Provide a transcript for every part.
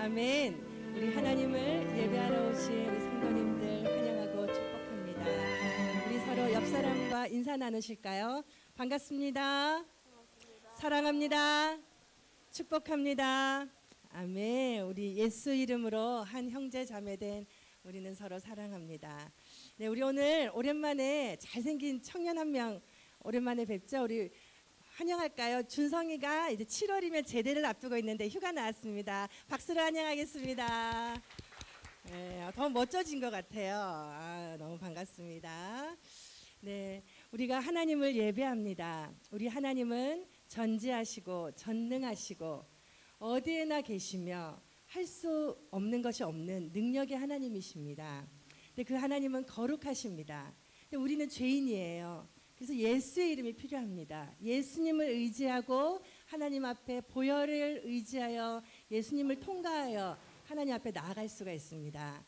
아멘. 우리 하나님을 예배하러 오신 우리 성도님들 환영하고 축복합니다. 우리 서로 옆 사람과 인사 나누실까요? 반갑습니다. 사랑합니다. 축복합니다. 아멘. 우리 예수 이름으로 한 형제 자매된 우리는 서로 사랑합니다. 네, 우리 오늘 오랜만에 잘생긴 청년 한 명 오랜만에 뵙죠. 우리 환영할까요? 준성이가 이제 7월이면 제대를 앞두고 있는데 휴가 나왔습니다. 박수로 환영하겠습니다. 네, 더 멋져진 것 같아요. 너무 반갑습니다. 네, 우리가 하나님을 예배합니다. 우리 하나님은 전지하시고 전능하시고 어디에나 계시며 할 수 없는 것이 없는 능력의 하나님이십니다. 근데 그 하나님은 거룩하십니다. 근데 우리는 죄인이에요. 그래서 예수의 이름이 필요합니다. 예수님을 의지하고 하나님 앞에 보혈을 의지하여 예수님을 통과하여 하나님 앞에 나아갈 수가 있습니다.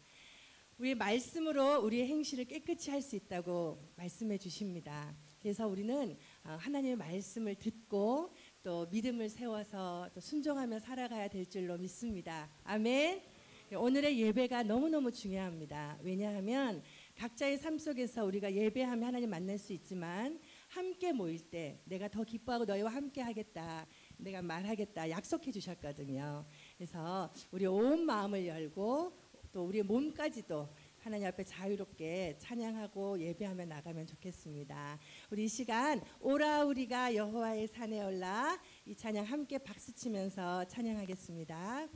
우리의 말씀으로 우리의 행실을 깨끗이 할 수 있다고 말씀해 주십니다. 그래서 우리는 하나님의 말씀을 듣고 또 믿음을 세워서 또 순종하며 살아가야 될 줄로 믿습니다. 아멘. 오늘의 예배가 너무너무 중요합니다. 왜냐하면 각자의 삶 속에서 우리가 예배하며 하나님 만날 수 있지만 함께 모일 때 내가 더 기뻐하고 너희와 함께 하겠다, 내가 말하겠다 약속해 주셨거든요. 그래서 우리 온 마음을 열고 또 우리의 몸까지도 하나님 앞에 자유롭게 찬양하고 예배하며 나가면 좋겠습니다. 우리 이 시간 오라 우리가 여호와의 산에 올라 이 찬양 함께 박수치면서 찬양하겠습니다.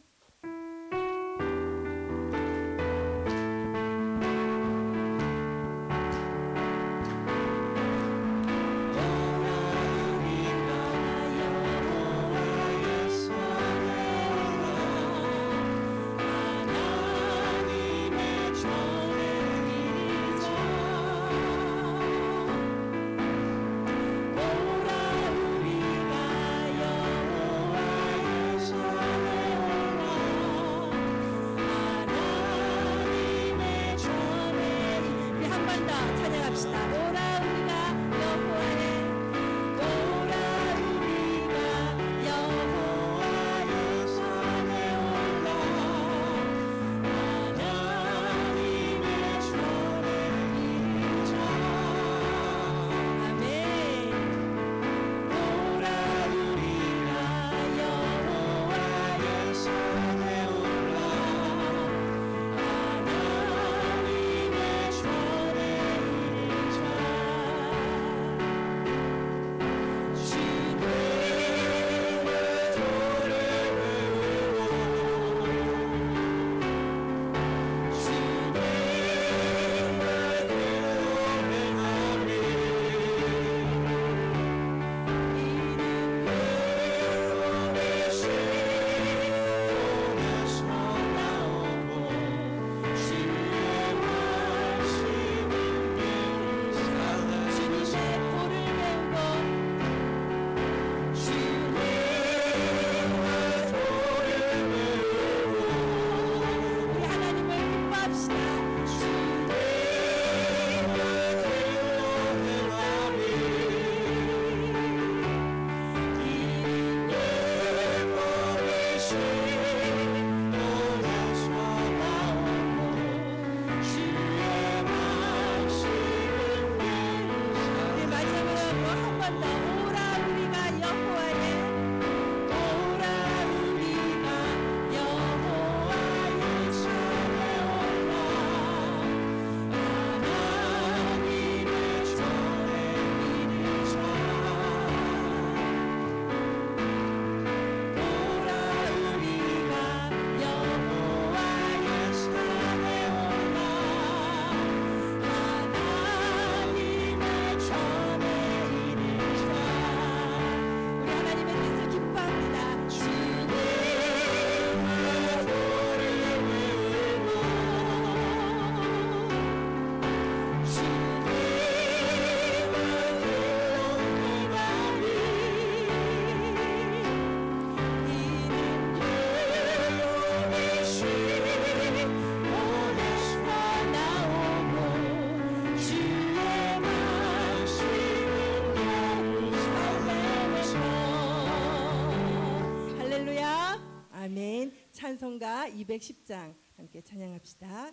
210장 함께 찬양합시다.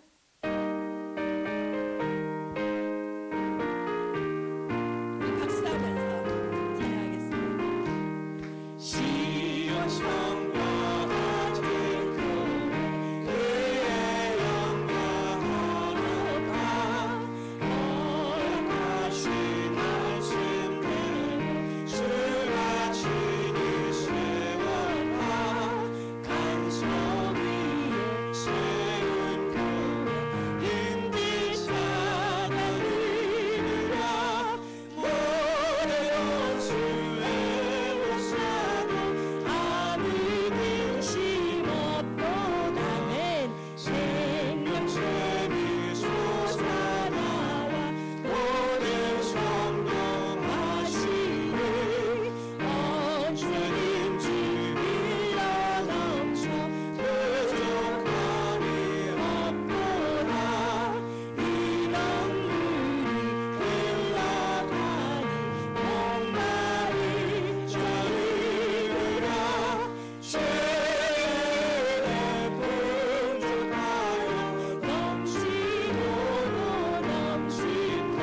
우리 박수하면서 찬양하겠습니다. 시온 성과 같은 그의 영광으로 가 허락하신 말씀대로 주가 친히 세워가 간성 위에 세운 교회 힘든 자가 이르라 모든 원수의 원사도 아무 근심 없도다. 맨 생명샘이 솟아나와 모든 성공하시니 언제든지 흘러넘쳐 부족함이 없도다. 이런 물이 흘러가니 목마른 자리르라 죄에 풍족하여 넘치도록 넘친다.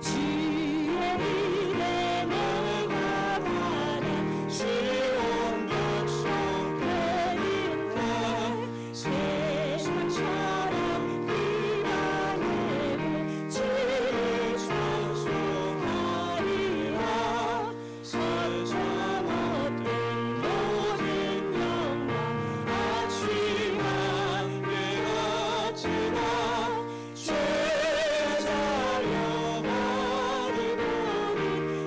주의 은혜 내가 받아 시온 백성 되리라. 세상처럼 비방해도 주를 찬송하리라. 세상 얻은 모든 영광 아치만 내가 지나 죄자여 버리고니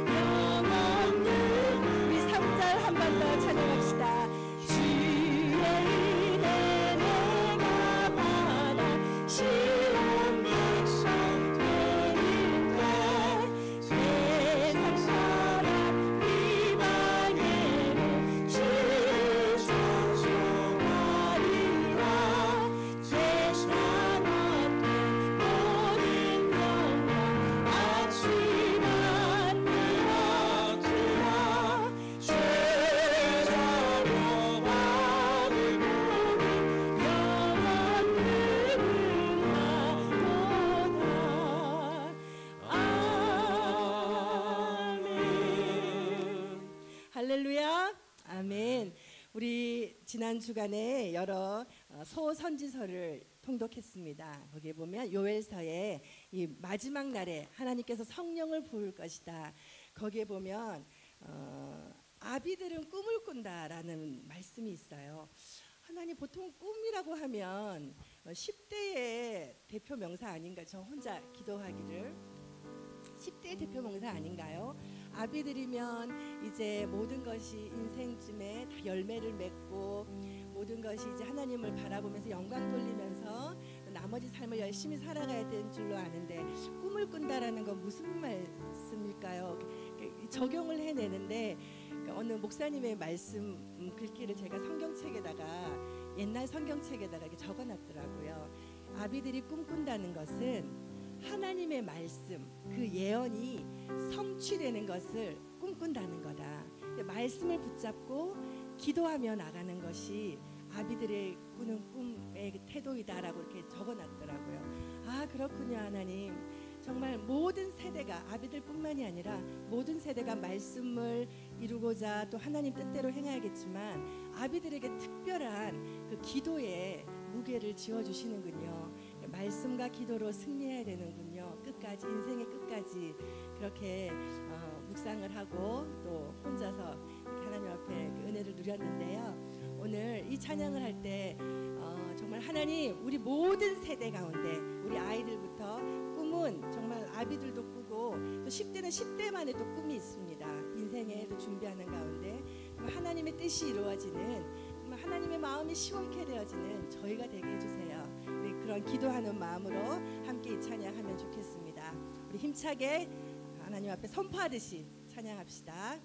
영원히 우리 3절 한 번 더 찬양합시다. 주의 은혜 내가 받아 시온 백성 되리라. 세상 사람 비방해도 주를 찬송하리라. 세상 얻은 모든 영광 아치만 내가 지나 죄자여 버리고니 영원히 아멘. 할렐루야. 아멘. 우리 지난 주간에 여러 소선지서를 통독했습니다. 거기에 보면 요엘서에 이 마지막 날에 하나님께서 성령을 부을 것이다. 거기에 보면 아비들은 꿈을 꾼다라는 말씀이 있어요. 하나님 보통 꿈이라고 하면 10대의 대표 명사 아닌가? 저 혼자 기도하기를 10대의 대표 명사 아닌가요? 아비들이면 이제 모든 것이 인생쯤에 다 열매를 맺고 모든 것이 이제 하나님을 바라보면서 영광 돌리면서 나머지 삶을 열심히 살아가야 되는 줄로 아는데 꿈을 꾼다라는 건 무슨 말씀일까요? 적용을 해내는데 어느 목사님의 말씀 글귀를 제가 성경책에다가 옛날 성경책에다가 이렇게 적어놨더라고요. 아비들이 꿈꾼다는 것은 하나님의 말씀 그 예언이 성취되는 것을 꿈꾼다는 거다. 말씀을 붙잡고 기도하며 나가는 것이 아비들의 꾸는 꿈의 태도이다라고 이렇게 적어놨더라고요. 아 그렇군요. 하나님 정말 모든 세대가 아비들뿐만이 아니라 모든 세대가 말씀을 이루고자 또 하나님 뜻대로 행해야겠지만 아비들에게 특별한 그 기도의 무게를 지어주시는군요. 말씀과 기도로 승리해야 되는군요. 끝까지 인생의 끝까지 그렇게 묵상을 하고 또 혼자서 이렇게 하나님 앞에 은혜를 누렸는데요. 오늘 이 찬양을 할 때 정말 하나님 우리 모든 세대 가운데 우리 아이들부터 꿈은 정말 아비들도 꾸고 또 10대는 10대만의 또 꿈이 있습니다. 인생에 또 준비하는 가운데 하나님의 뜻이 이루어지는 하나님의 마음이 시원케 되어지는 저희가 되게 해주세요. 우리 그런 기도하는 마음으로 함께 이 찬양하면 좋겠습니다. 우리 힘차게 하나님 앞에 선포하듯이 찬양합시다.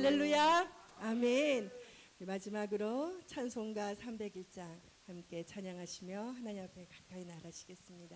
할렐루야. 아멘. 마지막으로 찬송가 301장 함께 찬양하시며 하나님 앞에 가까이 나가시겠습니다.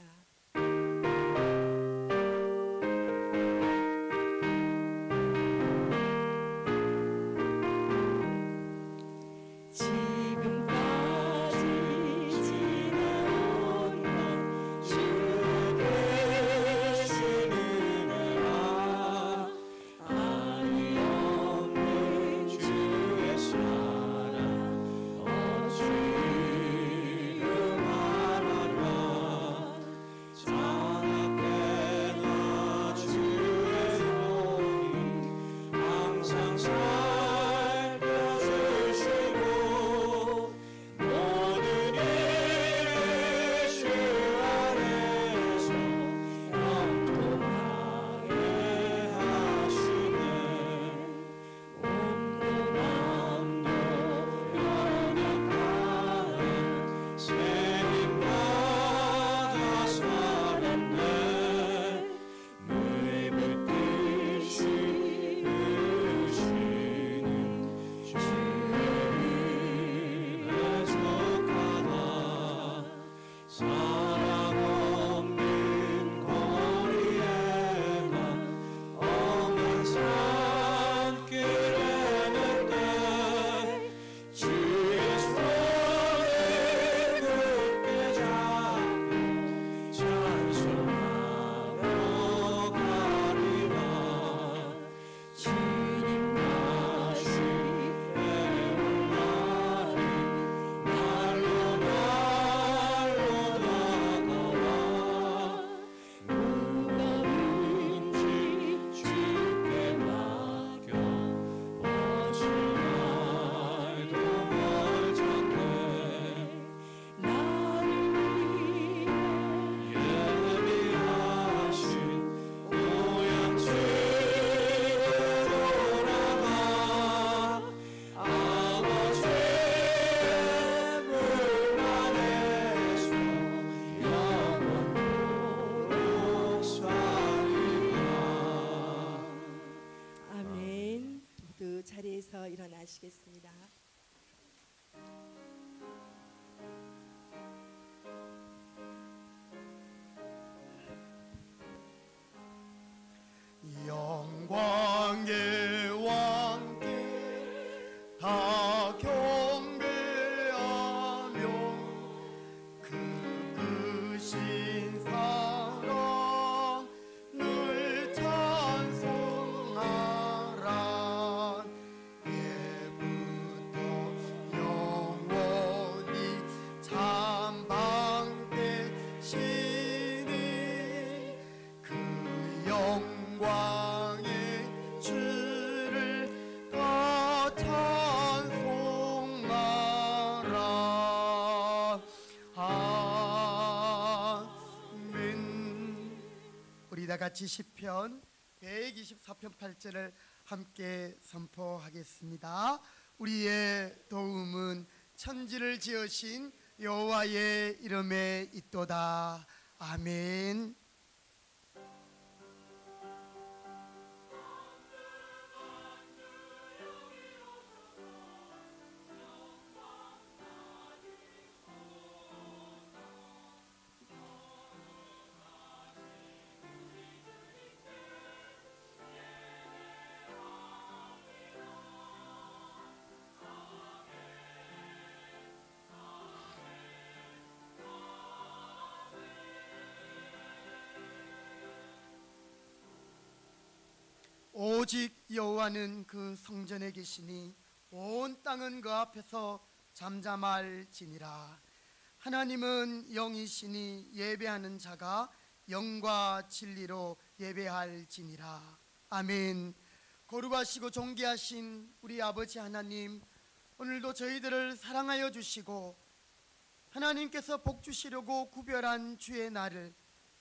자리에서 일어나시겠습니다. 영광의 왕께 다 경배하며 그 크신 사랑을 찬송하라. 예부터 영원히 참방되시니 그 영광의 주를 다 찬송하라. 아멘. 우리 다 같이 시편 124편 8절을 함께 선포하겠습니다. 우리의 도움은 천지를 지으신 여호와의 이름에 있도다. 아멘. 오직 여호와는 그 성전에 계시니 온 땅은 그 앞에서 잠잠할지니라. 하나님은 영이시니 예배하는 자가 영과 진리로 예배할지니라. 아멘. 거룩하시고 존귀하신 우리 아버지 하나님, 오늘도 저희들을 사랑하여 주시고 하나님께서 복 주시려고 구별한 주의 날을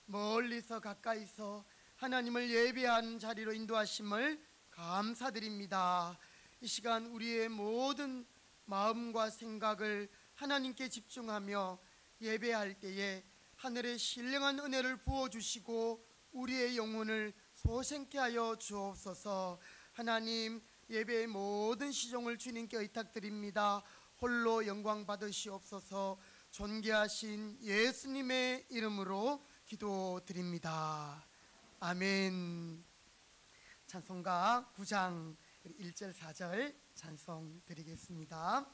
멀리서 가까이서 하나님을 예배하는 자리로 인도하심을 감사드립니다. 이 시간 우리의 모든 마음과 생각을 하나님께 집중하며 예배할 때에 하늘의 신령한 은혜를 부어주시고 우리의 영혼을 소생케 하여 주옵소서. 하나님, 예배의 모든 시종을 주님께 의탁드립니다. 홀로 영광 받으시옵소서. 존귀하신 예수님의 이름으로 기도드립니다. 아멘. 찬송가 9장 1절 4절 찬송 드리겠습니다.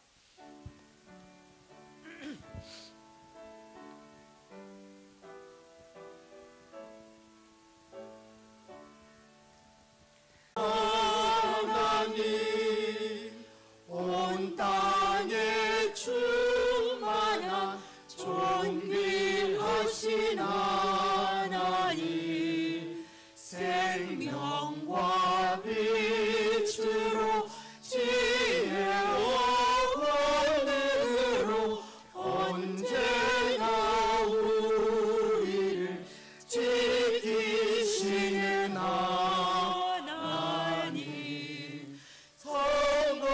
하나님 온 땅에 충만한 존귀하신 하나님 생명과 빛으로 지혜와 권능으로 언제나 우리를 지키시는 하나님 성부와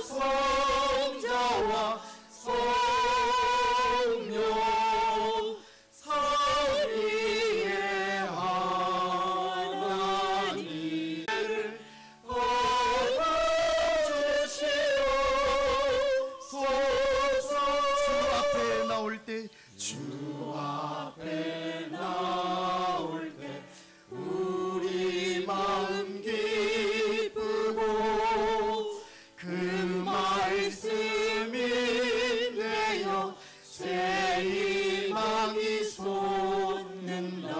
성자와 성령 삼위의 하나님을 받아주시옵소서. 주 앞에 나올 때 우리 마음 기쁘고 그 말씀이 내어 새 희망이 솟는다.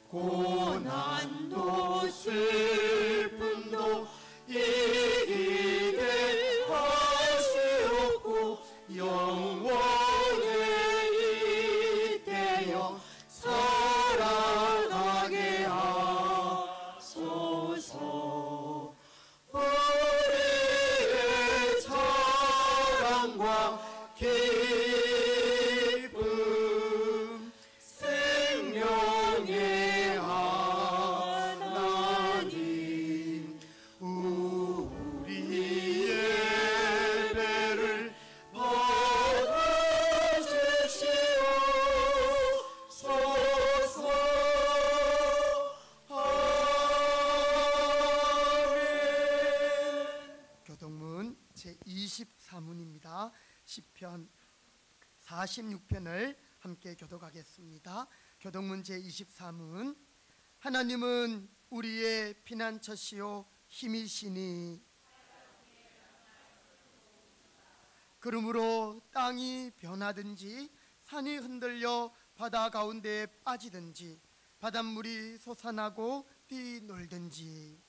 고난도 슬픔도 이기게 하시옵고 영원에 잇대어 살아가게 하소서. 우리의 자랑과 기쁨 생명의 하나님 우리 예배를 받아주시옵소서. 아멘. 교동문 제24문입니다. 시편 46편을 함께 교독하겠습니다. 교동문 제24문. 하나님은 우리의 피난처시요 힘이시니 그러므로 땅이 변하든지 산이 흔들려 바다 가운데에 빠지든지 바닷물이 솟아나고 뛰놀든지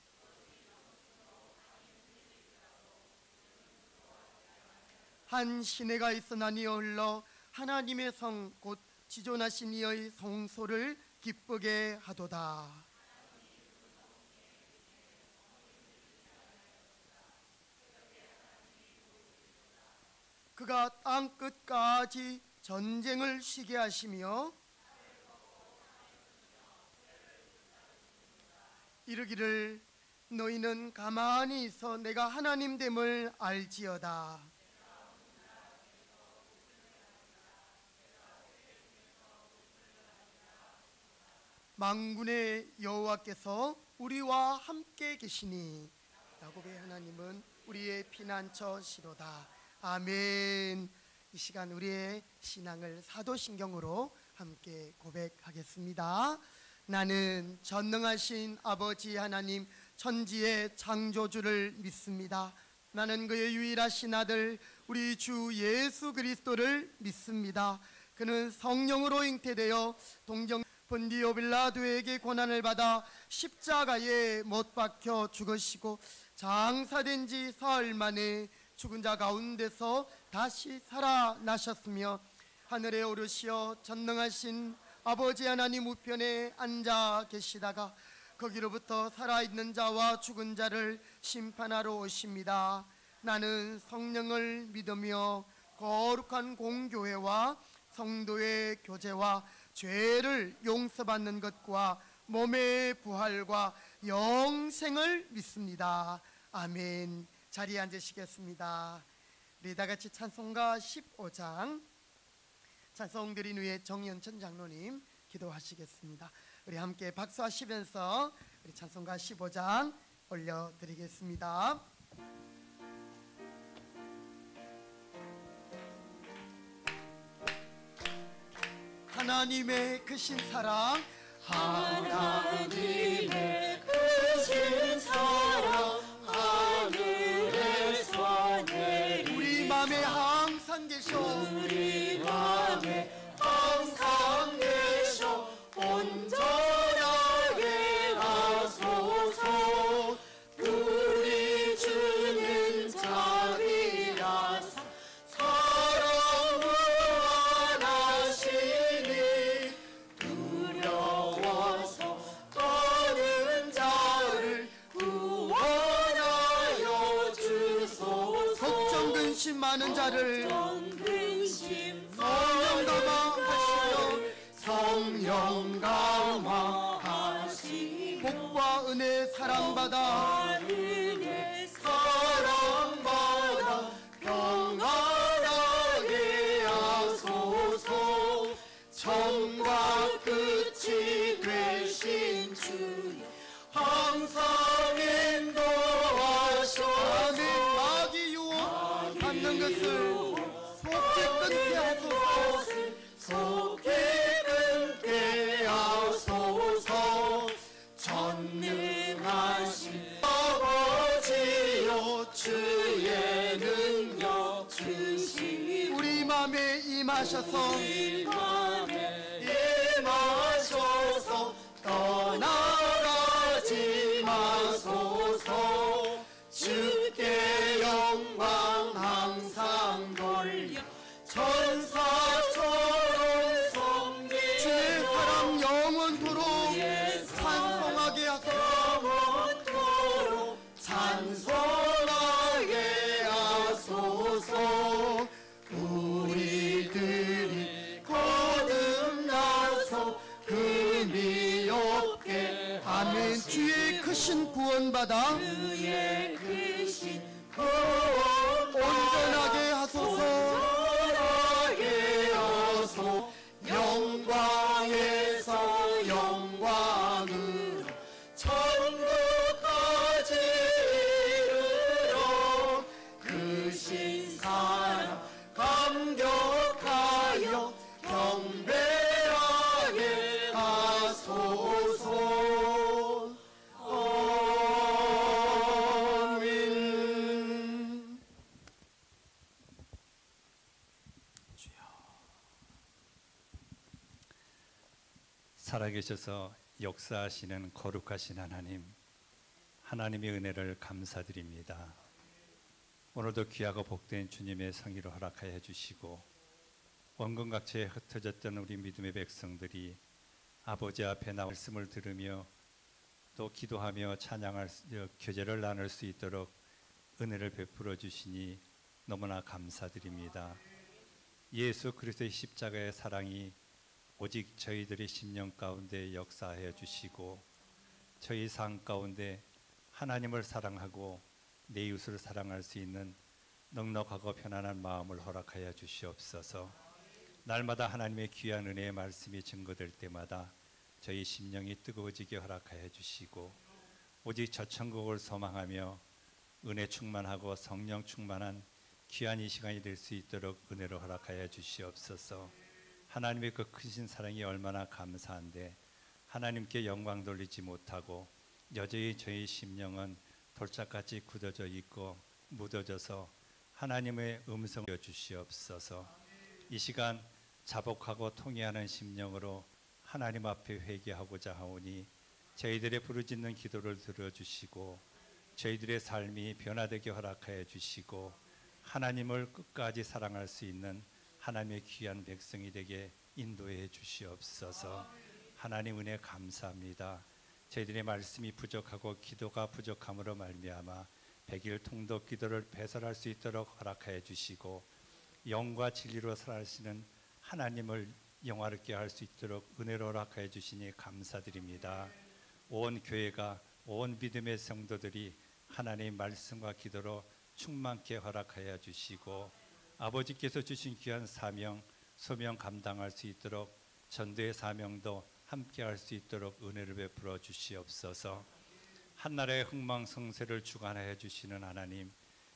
한 시내가 있으나니 흘러 하나님의 성 곧 지존하신 이의 성소를 기쁘게 하도다. 그가 땅 끝까지 전쟁을 쉬게 하시며 이르기를 너희는 가만히 있어 내가 하나님 됨을 알지어다. 만군의 여호와께서 우리와 함께 계시니 야곱의 하나님은 우리의 피난처시로다. 아멘. 이 시간 우리의 신앙을 사도신경으로 함께 고백하겠습니다. 나는 전능하신 아버지 하나님 천지의 창조주를 믿습니다. 나는 그의 유일하신 아들 우리 주 예수 그리스도를 믿습니다. 그는 성령으로 잉태되어 동정 본디오 빌라도에게 고난을 받아 십자가에 못 박혀 죽으시고 장사된 지 사흘 만에 죽은 자 가운데서 다시 살아나셨으며 하늘에 오르시어 전능하신 아버지 하나님 우편에 앉아 계시다가 거기로부터 살아있는 자와 죽은 자를 심판하러 오십니다. 나는 성령을 믿으며 거룩한 공교회와 성도의 교제와 죄를 용서받는 것과 몸의 부활과 영생을 믿습니다. 아멘. 자리에 앉으시겠습니다. 우리 다 같이 찬송가 15장 찬송 드린 후에 정연천 장로님 기도하시겠습니다. 우리 함께 박수하시면서 우리 찬송가 15장 올려드리겠습니다. 하나님의 크신 사랑, 하나님의 크신 사랑 하늘에서 내리 우리 맘에 항상 계셔 우리 맘에 항상 계셔 온전하게 하소서. 우리 주는 자비라사 사랑 무한하시니 두려워서 떠는 자를 구원하여 주소서. 걱정 근심 많은 자를 근심 성령 감화하시며 성령 감화하시며 복과 은혜 사랑받아 은혜 사랑받아 평안하게 하소서. 처음과 끝이 되신 주님 항상 인도하셔서 아멘. 마귀 유혹 받는 것을 속히 끊게 하소서. 속히 끊게 하소서. 전능하신 아버지여 주의 능력 주시니 우리 맘에 임하셔서 우리 맘에 임하셔서 떠나가지 마소서. 주께 영광 항상 돌려 천사처럼 섬기며 주의 사랑 영원토록 찬송하게 하소서. 영원토록 찬송하게 하소서. 우리들이 거듭나서 금이 없게 아멘. 주의 크신 구원받아 주의 크신 구원 온전하게 하소서. 온전하게 하소. 영광에서 영광으로 천국까지 이르러 크신 사랑 감격하여 경배하게 하소서. 아멘. 살아계셔서 역사하시는 거룩하신 하나님, 하나님의 은혜를 감사드립니다. 오늘도 귀하고 복된 주님의 성의로 허락하여 주시고 원근각처에 흩어졌던 우리 믿음의 백성들이 아버지 앞에 나와 말씀을 들으며 또 기도하며 찬양할 교제를 나눌 수 있도록 은혜를 베풀어 주시니 너무나 감사드립니다. 예수 그리스도의 십자가의 사랑이 오직 저희들의 심령 가운데 역사하여 주시고 저희 삶 가운데 하나님을 사랑하고 내 이웃을 사랑할 수 있는 넉넉하고 편안한 마음을 허락하여 주시옵소서. 날마다 하나님의 귀한 은혜의 말씀이 증거될 때마다 저희 심령이 뜨거워지게 허락하여 주시고 오직 저 천국을 소망하며 은혜 충만하고 성령 충만한 귀한 이 시간이 될 수 있도록 은혜로 허락하여 주시옵소서. 하나님의 그 크신 사랑이 얼마나 감사한데 하나님께 영광 돌리지 못하고 여전히 저희 심령은 돌짝같이 굳어져 있고 묻어져서 하나님의 음성을 주시옵소서. 이 시간 자복하고 통회하는 심령으로 하나님 앞에 회개하고자 하오니 저희들의 부르짖는 기도를 들어주시고 저희들의 삶이 변화되게 허락하여 주시고 하나님을 끝까지 사랑할 수 있는 하나님의 귀한 백성이 되게 인도해 주시옵소서. 하나님 은혜 감사합니다. 저희들의 말씀이 부족하고 기도가 부족함으로 말미암아 백일 통독 기도를 배설할 수 있도록 허락하여 주시고 영과 진리로 살아가시는 하나님을 영화롭게 할 수 있도록 은혜로 허락하여 주시니 감사드립니다. 온 교회가 온 믿음의 성도들이 하나님의 말씀과 기도로 충만케 허락하여 주시고 아버지께서 주신 귀한 사명, 소명 감당할 수 있도록 전도의 사명도 함께 할 수 있도록 은혜를 베풀어 주시옵소서. 한나라의 흥망성쇠를 주관하여 주시는 하나님,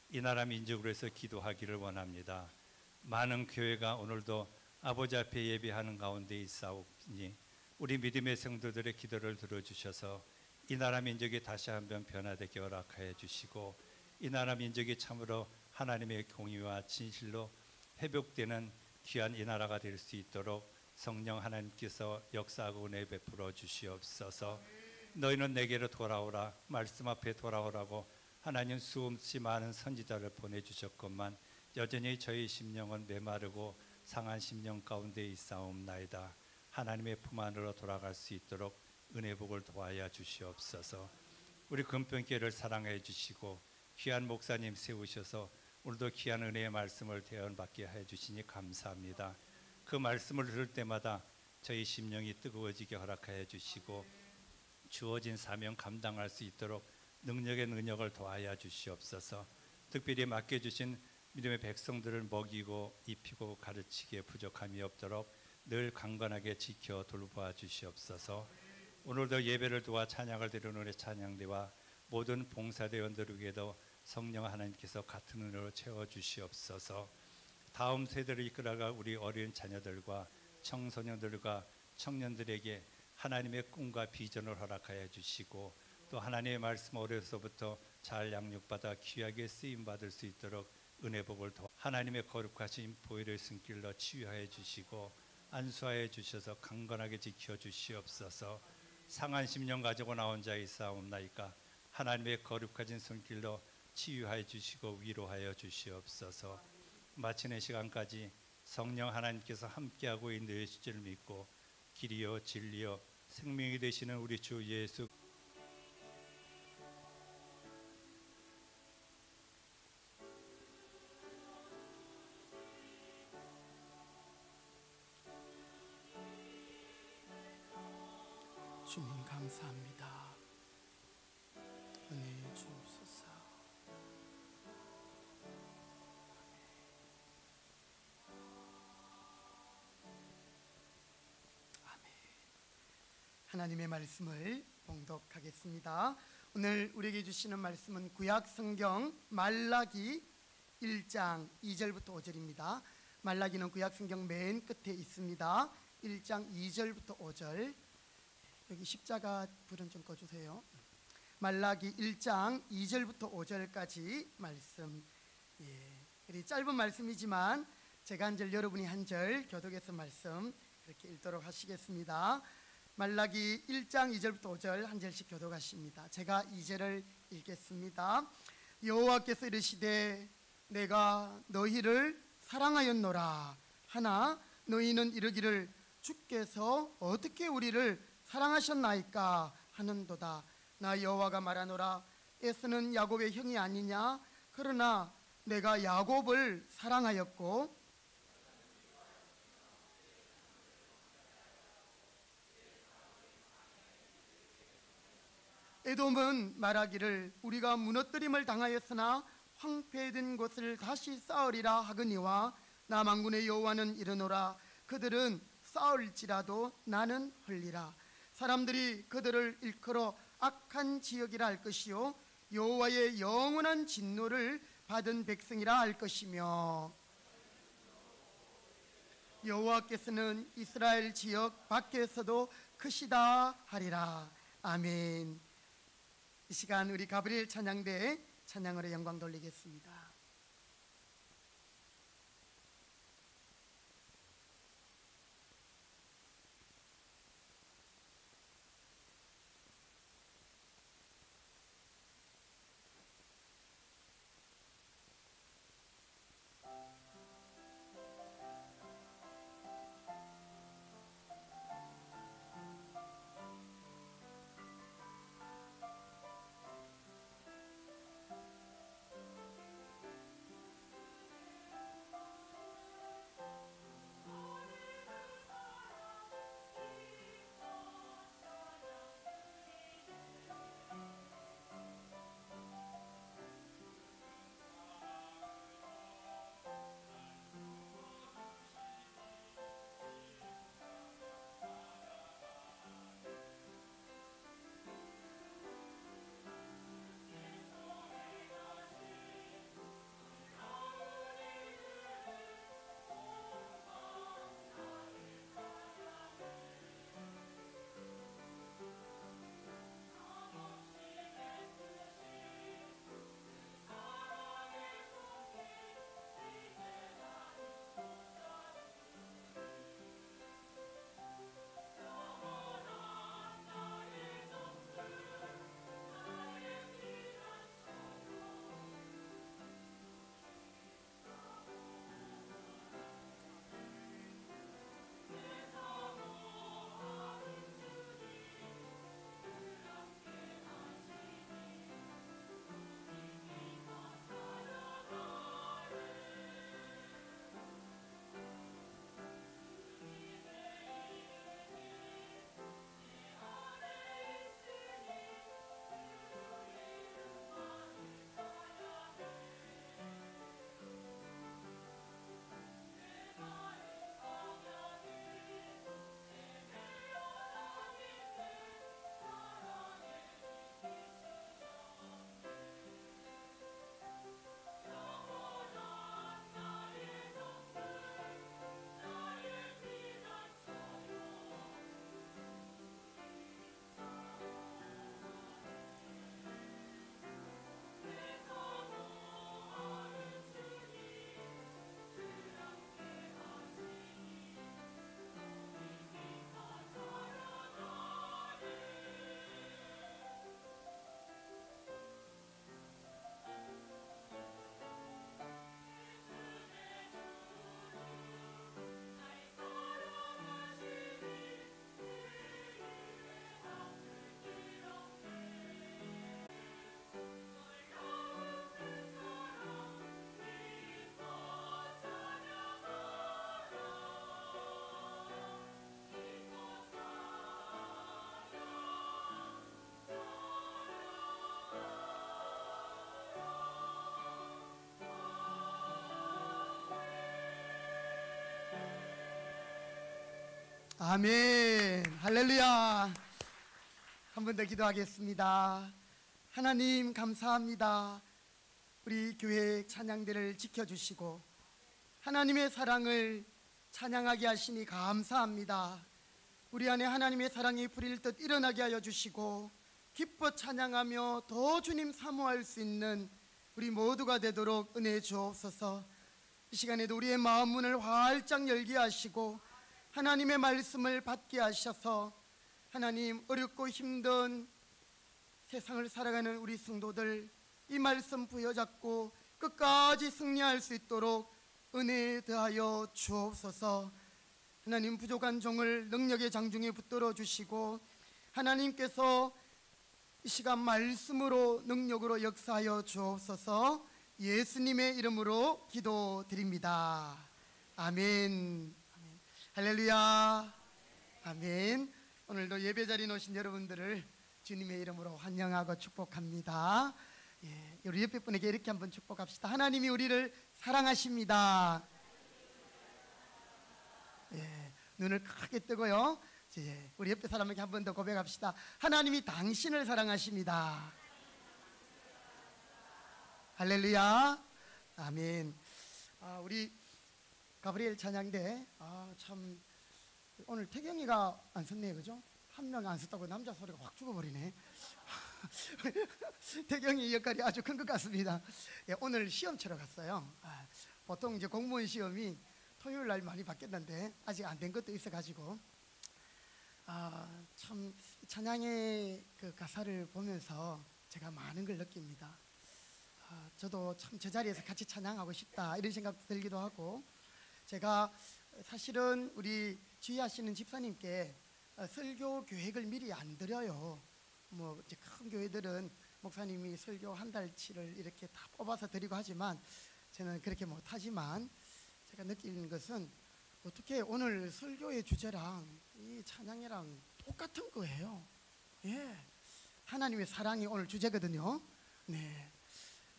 이 나라 민족을 위해서 기도하기를 원합니다. 많은 교회가 오늘도 아버지 앞에 예배하는 가운데 있사오니 우리 믿음의 성도들의 기도를 들어주셔서 이 나라 민족이 다시 한번 변화되게 허락하여 주시고, 이 나라 민족이 참으로 하나님의 공의와 진실로 회복되는 귀한 이 나라가 될 수 있도록 성령 하나님께서 역사하고 은혜 베풀어 주시옵소서. 너희는 내게로 돌아오라, 말씀 앞에 돌아오라고 하나님 수없이 많은 선지자를 보내주셨건만 여전히 저희 심령은 메마르고 상한 심령 가운데 있사옵나이다. 하나님의 품 안으로 돌아갈 수 있도록 은혜복을 도와야 주시옵소서. 우리 금평교회를 사랑해 주시고 귀한 목사님 세우셔서 오늘도 귀한 은혜의 말씀을 대언받게 해 주시니 감사합니다. 그 말씀을 들을 때마다 저희 심령이 뜨거워지게 허락하여 주시고 주어진 사명 감당할 수 있도록 능력의 능력을 더하여 주시옵소서. 특별히 맡겨주신 믿음의 백성들을 먹이고 입히고 가르치기에 부족함이 없도록 늘 강건하게 지켜 돌보아 주시옵소서. 오늘도 예배를 도와 찬양을 드리는 우리 찬양대와 모든 봉사대원들 위에도 성령 하나님께서 같은 은혜로 채워주시옵소서. 다음 세대를 이끌어갈 우리 어린 자녀들과 청소년들과 청년들에게 하나님의 꿈과 비전을 허락하여 주시고 또 하나님의 말씀 어려서부터 잘 양육받아 귀하게 쓰임받을 수 있도록 은혜복을 더 하나님의 거룩하신 보혈의 손길로 치유하여 주시고 안수하여 주셔서 강건하게 지켜주시옵소서. 상한 심령 가지고 나온 자 있사옵나이까 하나님의 거룩하신 손길로 치유하여 주시고 위로하여 주시옵소서. 마치는 시간까지 성령 하나님께서 함께하고 인도해 주시를 믿고 길이요 진리요 생명이 되시는 우리 주 예수 주님 감사합니다. 은혜 주옵소서. 아멘. 하나님의 말씀을 봉독하겠습니다. 오늘 우리에게 주시는 말씀은 구약 성경 말라기 1장 2절부터 5절입니다. 말라기는 구약 성경 맨 끝에 있습니다. 1장 2절부터 5절. 여기 십자가 불은 좀 꺼주세요. 말라기 1장 2절부터 5절까지 말씀. 이 짧은 말씀이지만 제가 한 절 여러분이 한 절 교독해서 말씀 그렇게 읽도록 하시겠습니다. 말라기 1장 2절부터 5절 한 절씩 교독하십니다. 제가 2절을 읽겠습니다. 여호와께서 이르시되 내가 너희를 사랑하였노라 하나 너희는 이르기를 주께서 어떻게 우리를 사랑하셨나이까 하는도다. 나 여호와가 말하노라 에서는 야곱의 형이 아니냐. 그러나 내가 야곱을 사랑하였고 에돔은 말하기를 우리가 무너뜨림을 당하였으나 황폐된 곳을 다시 쌓으리라 하거니와 나 만군의 여호와는 이르노라 그들은 쌓을지라도 나는 헐리라. 사람들이 그들을 일컬어 악한 지역이라 할 것이요 여호와의 영원한 진노를 받은 백성이라 할 것이며 여호와께서는 이스라엘 지역 밖에서도 크시다 하리라. 아멘. 이 시간 우리 가브리엘 찬양대에 찬양으로 영광 돌리겠습니다. 아멘. 할렐루야. 한 번 더 기도하겠습니다. 하나님 감사합니다. 우리 교회 찬양대를 지켜주시고 하나님의 사랑을 찬양하게 하시니 감사합니다. 우리 안에 하나님의 사랑이 불일 듯 일어나게 하여 주시고 기뻐 찬양하며 더 주님 사모할 수 있는 우리 모두가 되도록 은혜 주옵소서. 이 시간에도 우리의 마음 문을 활짝 열게 하시고 하나님의 말씀을 받게 하셔서 하나님 어렵고 힘든 세상을 살아가는 우리 성도들 이 말씀 부여잡고 끝까지 승리할 수 있도록 은혜 더하여 주옵소서. 하나님 부족한 종을 능력의 장중에 붙들어 주시고 하나님께서 이 시간 말씀으로 능력으로 역사하여 주옵소서. 예수님의 이름으로 기도드립니다. 아멘. 아멘. 할렐루야. 아멘. 오늘도 예배 자리에 오신 여러분들을 주님의 이름으로 환영하고 축복합니다. 예, 우리 옆에 분에게 이렇게 한번 축복합시다. 하나님이 우리를 사랑하십니다. 예, 눈을 크게 뜨고요. 예, 우리 옆에 사람에게 한 번 더 고백합시다. 하나님이 당신을 사랑하십니다. 할렐루야. 아멘. 우리 가브리엘 찬양대 참 오늘 태경이가 안 섰네요, 그죠? 한 명 안 섰다고 남자 소리가 확 죽어버리네. 태경이 역할이 아주 큰 것 같습니다. 예, 오늘 시험 치러 갔어요. 보통 이제 공무원 시험이 토요일 날 많이 받겠는데 아직 안 된 것도 있어가지고 참 찬양의 그 가사를 보면서 제가 많은 걸 느낍니다. 저도 참 제자리에서 같이 찬양하고 싶다 이런 생각 들기도 하고, 제가 사실은 우리 지휘하시는 집사님께 설교 계획을 미리 안 드려요. 뭐 이제 큰 교회들은 목사님이 설교 한 달치를 이렇게 다 뽑아서 드리고 하지만 저는 그렇게 못하지만 제가 느끼는 것은 어떻게 오늘 설교의 주제랑 이 찬양이랑 똑같은 거예요. 예, 하나님의 사랑이 오늘 주제거든요. 네,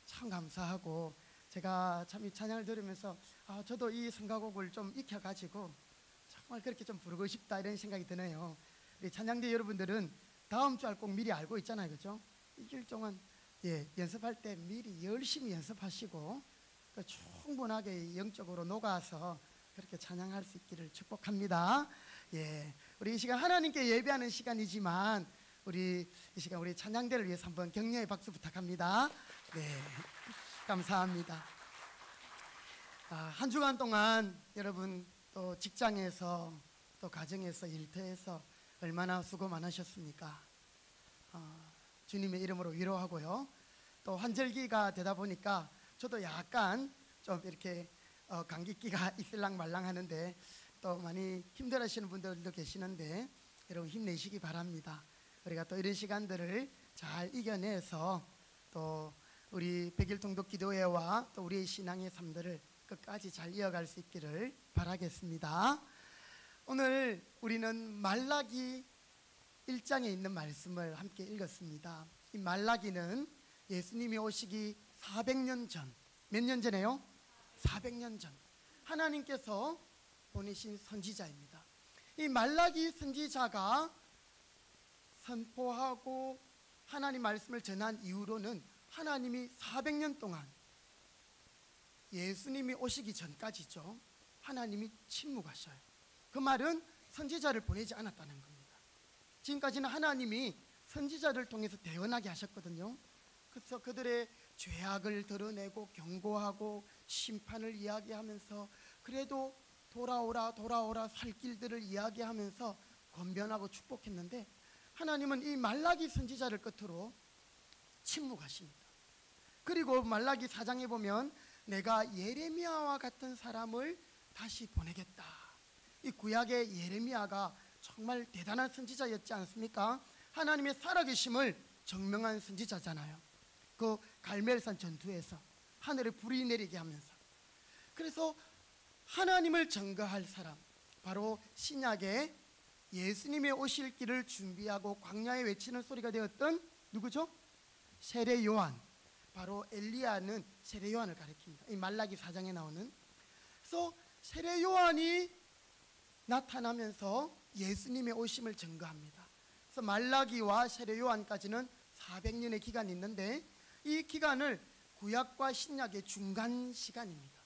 참 감사하고 제가 참 이 찬양을 들으면서 저도 이 성가곡을 좀 익혀가지고 정말 그렇게 좀 부르고 싶다 이런 생각이 드네요. 우리 찬양대 여러분들은 다음 주 할 곡 미리 알고 있잖아요, 그죠? 일주일 동안 연습할 때 미리 열심히 연습하시고 충분하게 영적으로 녹아서 그렇게 찬양할 수 있기를 축복합니다. 예, 우리 이 시간 하나님께 예배하는 시간이지만 우리 이 시간 우리 찬양대를 위해서 한번 격려의 박수 부탁합니다. 네, 감사합니다. 한 주간 동안 여러분 또 직장에서 또 가정에서 일터에서 얼마나 수고 많으셨습니까? 주님의 이름으로 위로하고요. 또 환절기가 되다 보니까 저도 약간 좀 이렇게 감기기가 있을랑 말랑 하는데 또 많이 힘들어하시는 분들도 계시는데 여러분 힘내시기 바랍니다. 우리가 또 이런 시간들을 잘 이겨내서 또 우리 백일통독 기도회와 또 우리의 신앙의 삶들을 끝까지 잘 이어갈 수 있기를 바라겠습니다. 오늘 우리는 말라기 1장에 있는 말씀을 함께 읽었습니다. 이 말라기는 예수님이 오시기 400년 전, 몇 년 전에요? 400년 전 하나님께서 보내신 선지자입니다. 이 말라기 선지자가 선포하고 하나님 말씀을 전한 이후로는 하나님이 400년 동안 예수님이 오시기 전까지죠, 하나님이 침묵하셔요. 그 말은 선지자를 보내지 않았다는 겁니다. 지금까지는 하나님이 선지자를 통해서 대언하게 하셨거든요. 그래서 그들의 죄악을 드러내고 경고하고 심판을 이야기하면서 그래도 돌아오라 돌아오라 살 길들을 이야기하면서 권면하고 축복했는데 하나님은 이 말라기 선지자를 끝으로 침묵하십니다. 그리고 말라기 4장에 보면 내가 예레미야와 같은 사람을 다시 보내겠다. 이 구약의 예레미야가 정말 대단한 선지자였지 않습니까? 하나님의 살아계심을 증명한 선지자잖아요. 그 갈멜산 전투에서 하늘에 불이 내리게 하면서. 그래서 하나님을 증거할 사람, 바로 신약에 예수님의 오실 길을 준비하고 광야에 외치는 소리가 되었던 누구죠? 세례 요한. 바로 엘리야는 세례 요한을 가리킵니다. 이 말라기 4장에 나오는. 그래서 세례 요한이 나타나면서 예수님의 오심을 증거합니다. 그래서 말라기와 세례 요한까지는 400년의 기간이 있는데 이 기간을 구약과 신약의 중간 시간입니다.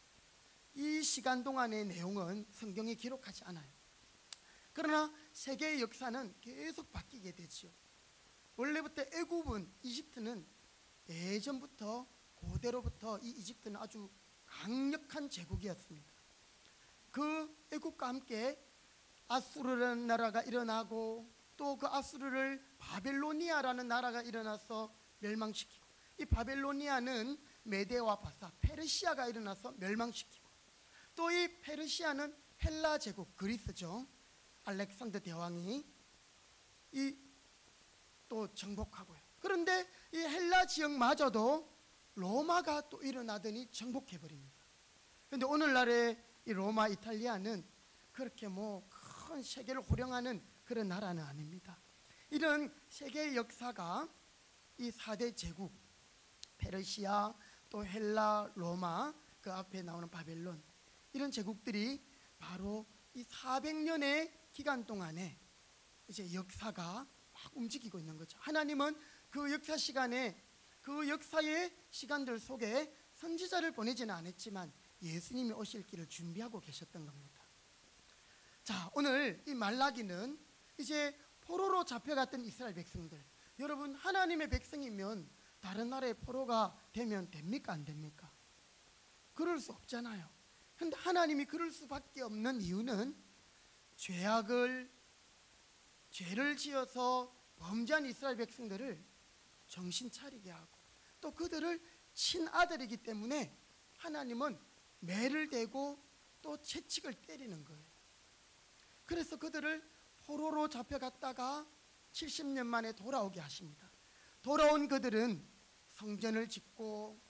이 시간 동안의 내용은 성경에 기록하지 않아요. 그러나 세계의 역사는 계속 바뀌게 되죠. 원래부터 애굽은, 이집트는 예전부터 고대로부터 이 이집트는 아주 강력한 제국이었습니다. 그 애굽과 함께 아수르라는 나라가 일어나고 또 그 아수르를 바벨로니아라는 나라가 일어나서 멸망시키고, 이 바벨로니아는 메데와 바사, 페르시아가 일어나서 멸망시키고, 또 이 페르시아는 헬라 제국, 그리스죠. 알렉산더 대왕이 또 정복하고요. 그런데 이 헬라 지역마저도 로마가 또 일어나더니 정복해버립니다. 그런데 오늘날의 이 로마, 이탈리아는 그렇게 큰 세계를 호령하는 그런 나라는 아닙니다. 이런 세계의 역사가 이 4대 제국, 페르시아, 또 헬라, 로마, 그 앞에 나오는 바벨론, 이런 제국들이 바로 이 400년의 기간 동안에 이제 역사가 막 움직이고 있는 거죠. 하나님은 그 역사 시간에, 그 역사의 시간들 속에 선지자를 보내지는 않았지만 예수님이 오실 길을 준비하고 계셨던 겁니다. 자, 오늘 이 말라기는 이제 포로로 잡혀갔던 이스라엘 백성들, 여러분 하나님의 백성이면 다른 나라의 포로가 되면 됩니까, 안 됩니까? 그럴 수 없잖아요. 근데 하나님이 그럴 수밖에 없는 이유는 죄를 지어서 범죄한 이스라엘 백성들을 정신 차리게 하고 또 그들을 친아들이기 때문에 하나님은 매를 대고 또 채찍을 때리는 거예요. 그래서 그들을 포로로 잡혀갔다가 70년 만에 돌아오게 하십니다. 돌아온 그들은 성전을 짓고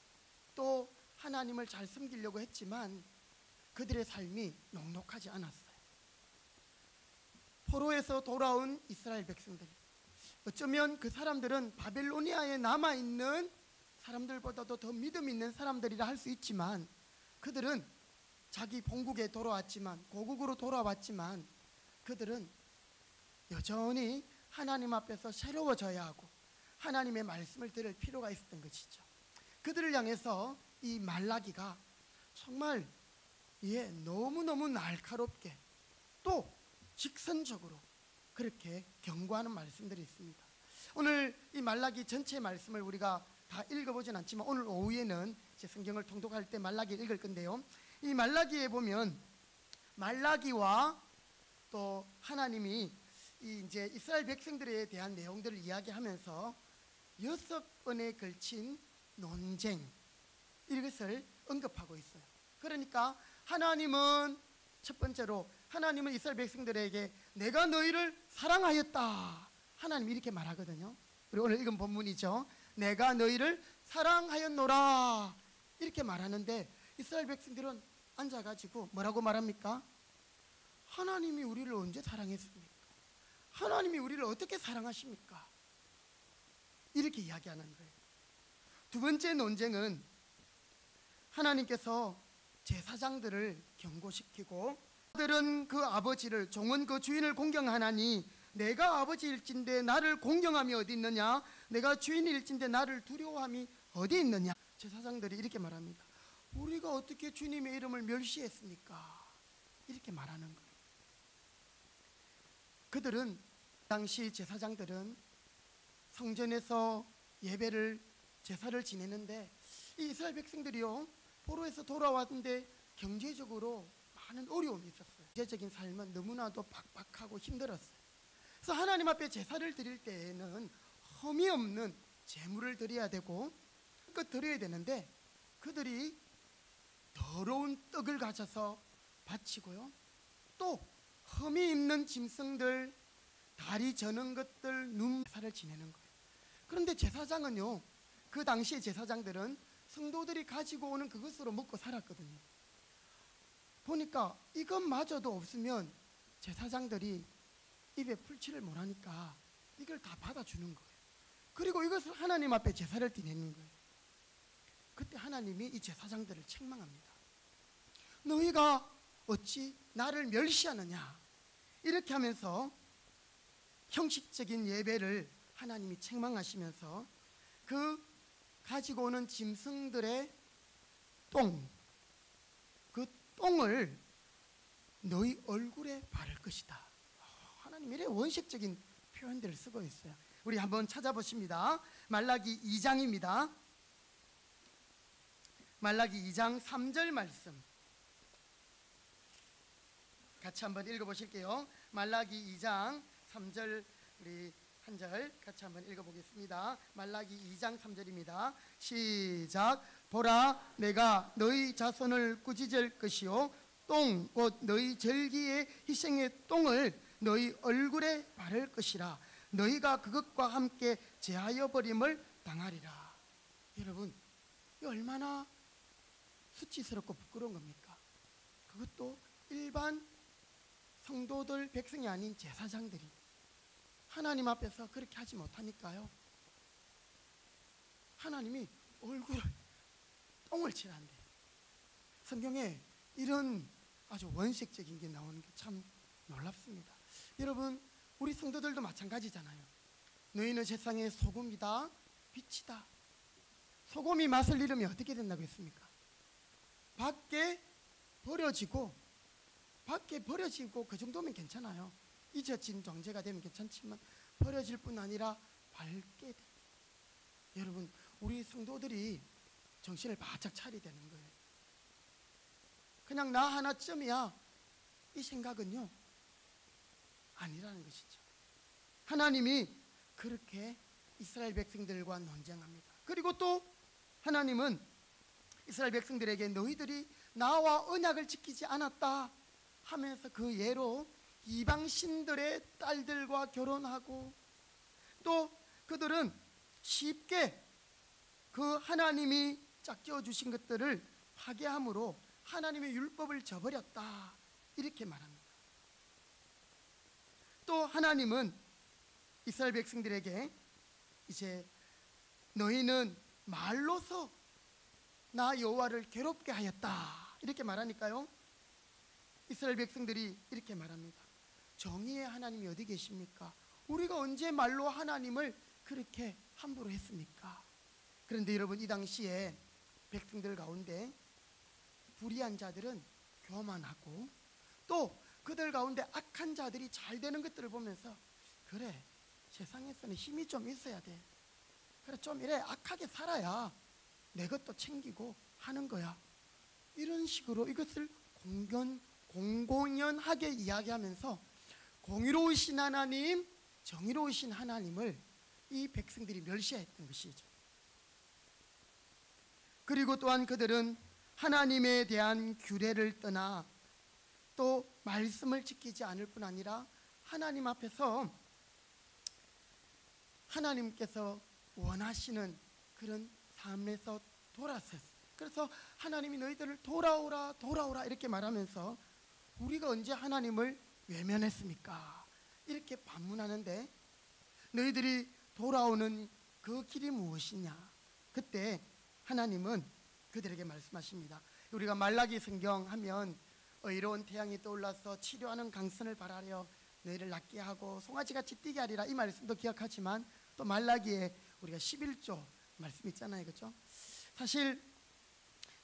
또 하나님을 잘 섬기려고 했지만 그들의 삶이 녹록하지 않았어요. 포로에서 돌아온 이스라엘 백성들, 어쩌면 그 사람들은 바벨로니아에 남아있는 사람들보다도 더 믿음 있는 사람들이라 할 수 있지만 그들은 자기 본국에 돌아왔지만, 고국으로 돌아왔지만 그들은 여전히 하나님 앞에서 새로워져야 하고 하나님의 말씀을 들을 필요가 있었던 것이죠. 그들을 향해서 이 말라기가 정말 너무너무 날카롭게 또 직선적으로 그렇게 경고하는 말씀들이 있습니다. 오늘 이 말라기 전체 말씀을 우리가 다 읽어보진 않지만 오늘 오후에는 이제 성경을 통독할 때 말라기를 읽을 건데요. 이 말라기에 보면 말라기와 또 하나님이 이제 이스라엘 백성들에 대한 내용들을 이야기하면서 6번에 걸친 논쟁, 이것을 언급하고 있어요. 그러니까 하나님은 첫 번째로 하나님은 이스라엘 백성들에게 내가 너희를 사랑하였다, 하나님이 이렇게 말하거든요. 우리 오늘 읽은 본문이죠. 내가 너희를 사랑하였노라, 이렇게 말하는데 이스라엘 백성들은 앉아가지고 뭐라고 말합니까? 하나님이 우리를 언제 사랑했습니까? 하나님이 우리를 어떻게 사랑하십니까? 이렇게 이야기하는 거예요. 두 번째 논쟁은 하나님께서 제사장들을 경고시키고 그들은 그 아버지를, 종은 그 주인을 공경하나니 내가 아버지일진데 나를 공경함이 어디 있느냐, 내가 주인일진데 나를 두려워함이 어디 있느냐. 제사장들이 이렇게 말합니다. 우리가 어떻게 주님의 이름을 멸시했습니까? 이렇게 말하는 거예요. 그들은, 당시 제사장들은 성전에서 제사를 지내는데 이 이스라엘 백성들이요, 포로에서 돌아왔는데 경제적으로 많은 어려움이 있었어요. 경제적인 삶은 너무나도 팍팍하고 힘들었어요. 그래서 하나님 앞에 제사를 드릴 때에는 흠이 없는 제물을 드려야 되고 드려야 되는데 그들이 더러운 떡을 가져서 바치고요, 또 흠이 있는 짐승들, 다리 저는 것들, 제사를 지내는 거예요. 그런데 제사장은요, 그 당시의 제사장들은 성도들이 가지고 오는 그것으로 먹고 살았거든요. 보니까 이것마저도 없으면 제사장들이 입에 풀칠을 못하니까 이걸 다 받아주는 거예요. 그리고 이것을 하나님 앞에 제사를 드리는 거예요. 그때 하나님이 이 제사장들을 책망합니다. 너희가 어찌 나를 멸시하느냐, 이렇게 하면서 형식적인 예배를 하나님이 책망하시면서 그 가지고 오는 짐승들의 그 똥을 너희 얼굴에 바를 것이다. 하나님 이래 원색적인 표현들을 쓰고 있어요. 우리 한번 찾아보십니다. 말라기 2장입니다. 말라기 2장 3절 말씀 같이 한번 읽어보실게요. 말라기 2장 3절 우리 한 절 같이 한번 읽어보겠습니다. 말라기 2장 3절입니다. 시작. 보라, 내가 너희 자손을 꾸짖을 것이요 똥 곧 너희 절기의 희생의 똥을 너희 얼굴에 바를 것이라. 너희가 그것과 함께 제하여 버림을 당하리라. 여러분, 이 얼마나 수치스럽고 부끄러운 겁니까? 그것도 일반 성도들, 백성이 아닌 제사장들이 하나님 앞에서 그렇게 하지 못하니까요, 하나님이 얼굴을 똥을 칠한대요. 성경에 이런 아주 원색적인 게 나오는 게 참 놀랍습니다. 여러분, 우리 성도들도 마찬가지잖아요. 너희는 세상의 소금이다, 빛이다. 소금이 맛을 잃으면 어떻게 된다고 했습니까? 밖에 버려지고 그 정도면 괜찮아요. 잊혀진 존재가 되면 괜찮지만 버려질 뿐 아니라 밝게 돼. 여러분, 우리 성도들이 정신을 바짝 차려야 되는 거예요. 그냥 나 하나쯤이야, 이 생각은요 아니라는 것이죠. 하나님이 그렇게 이스라엘 백성들과 논쟁합니다. 그리고 또 하나님은 이스라엘 백성들에게 너희들이 나와 언약을 지키지 않았다 하면서 그 예로 이방 신들의 딸들과 결혼하고, 또 그들은 쉽게 그 하나님이 짝지어 주신 것들을 파괴함으로 하나님의 율법을 저버렸다, 이렇게 말합니다. 또 하나님은 이스라엘 백성들에게 이제 너희는 말로서 나 여호와를 괴롭게 하였다, 이렇게 말하니까요, 이스라엘 백성들이 이렇게 말합니다. 정의의 하나님이 어디 계십니까? 우리가 언제 말로 하나님을 그렇게 함부로 했습니까? 그런데 여러분, 이 당시에 백성들 가운데 불의한 자들은 교만하고, 또 그들 가운데 악한 자들이 잘 되는 것들을 보면서, 그래, 세상에서는 힘이 좀 있어야 돼, 그래 좀 이래 악하게 살아야 내 것도 챙기고 하는 거야, 이런 식으로 이것을 공공연하게 이야기하면서 공의로우신 하나님, 정의로우신 하나님을 이 백성들이 멸시했던 것이죠. 그리고 또한 그들은 하나님에 대한 규례를 떠나 또 말씀을 지키지 않을 뿐 아니라 하나님 앞에서 하나님께서 원하시는 그런 삶에서 돌아섰어요. 그래서 하나님이 너희들을 돌아오라 돌아오라 이렇게 말하면서, 우리가 언제 하나님을 외면했습니까? 이렇게 반문하는데, 너희들이 돌아오는 그 길이 무엇이냐? 그때 하나님은 그들에게 말씀하십니다. 우리가 말라기 성경 하면 의로운 태양이 떠올라서 치료하는 강선을 발하려 너희를 낫게 하고 송아지같이 뛰게 하리라, 이 말씀도 기억하지만, 또 말라기에 우리가 11조 말씀 있잖아요, 그렇죠? 사실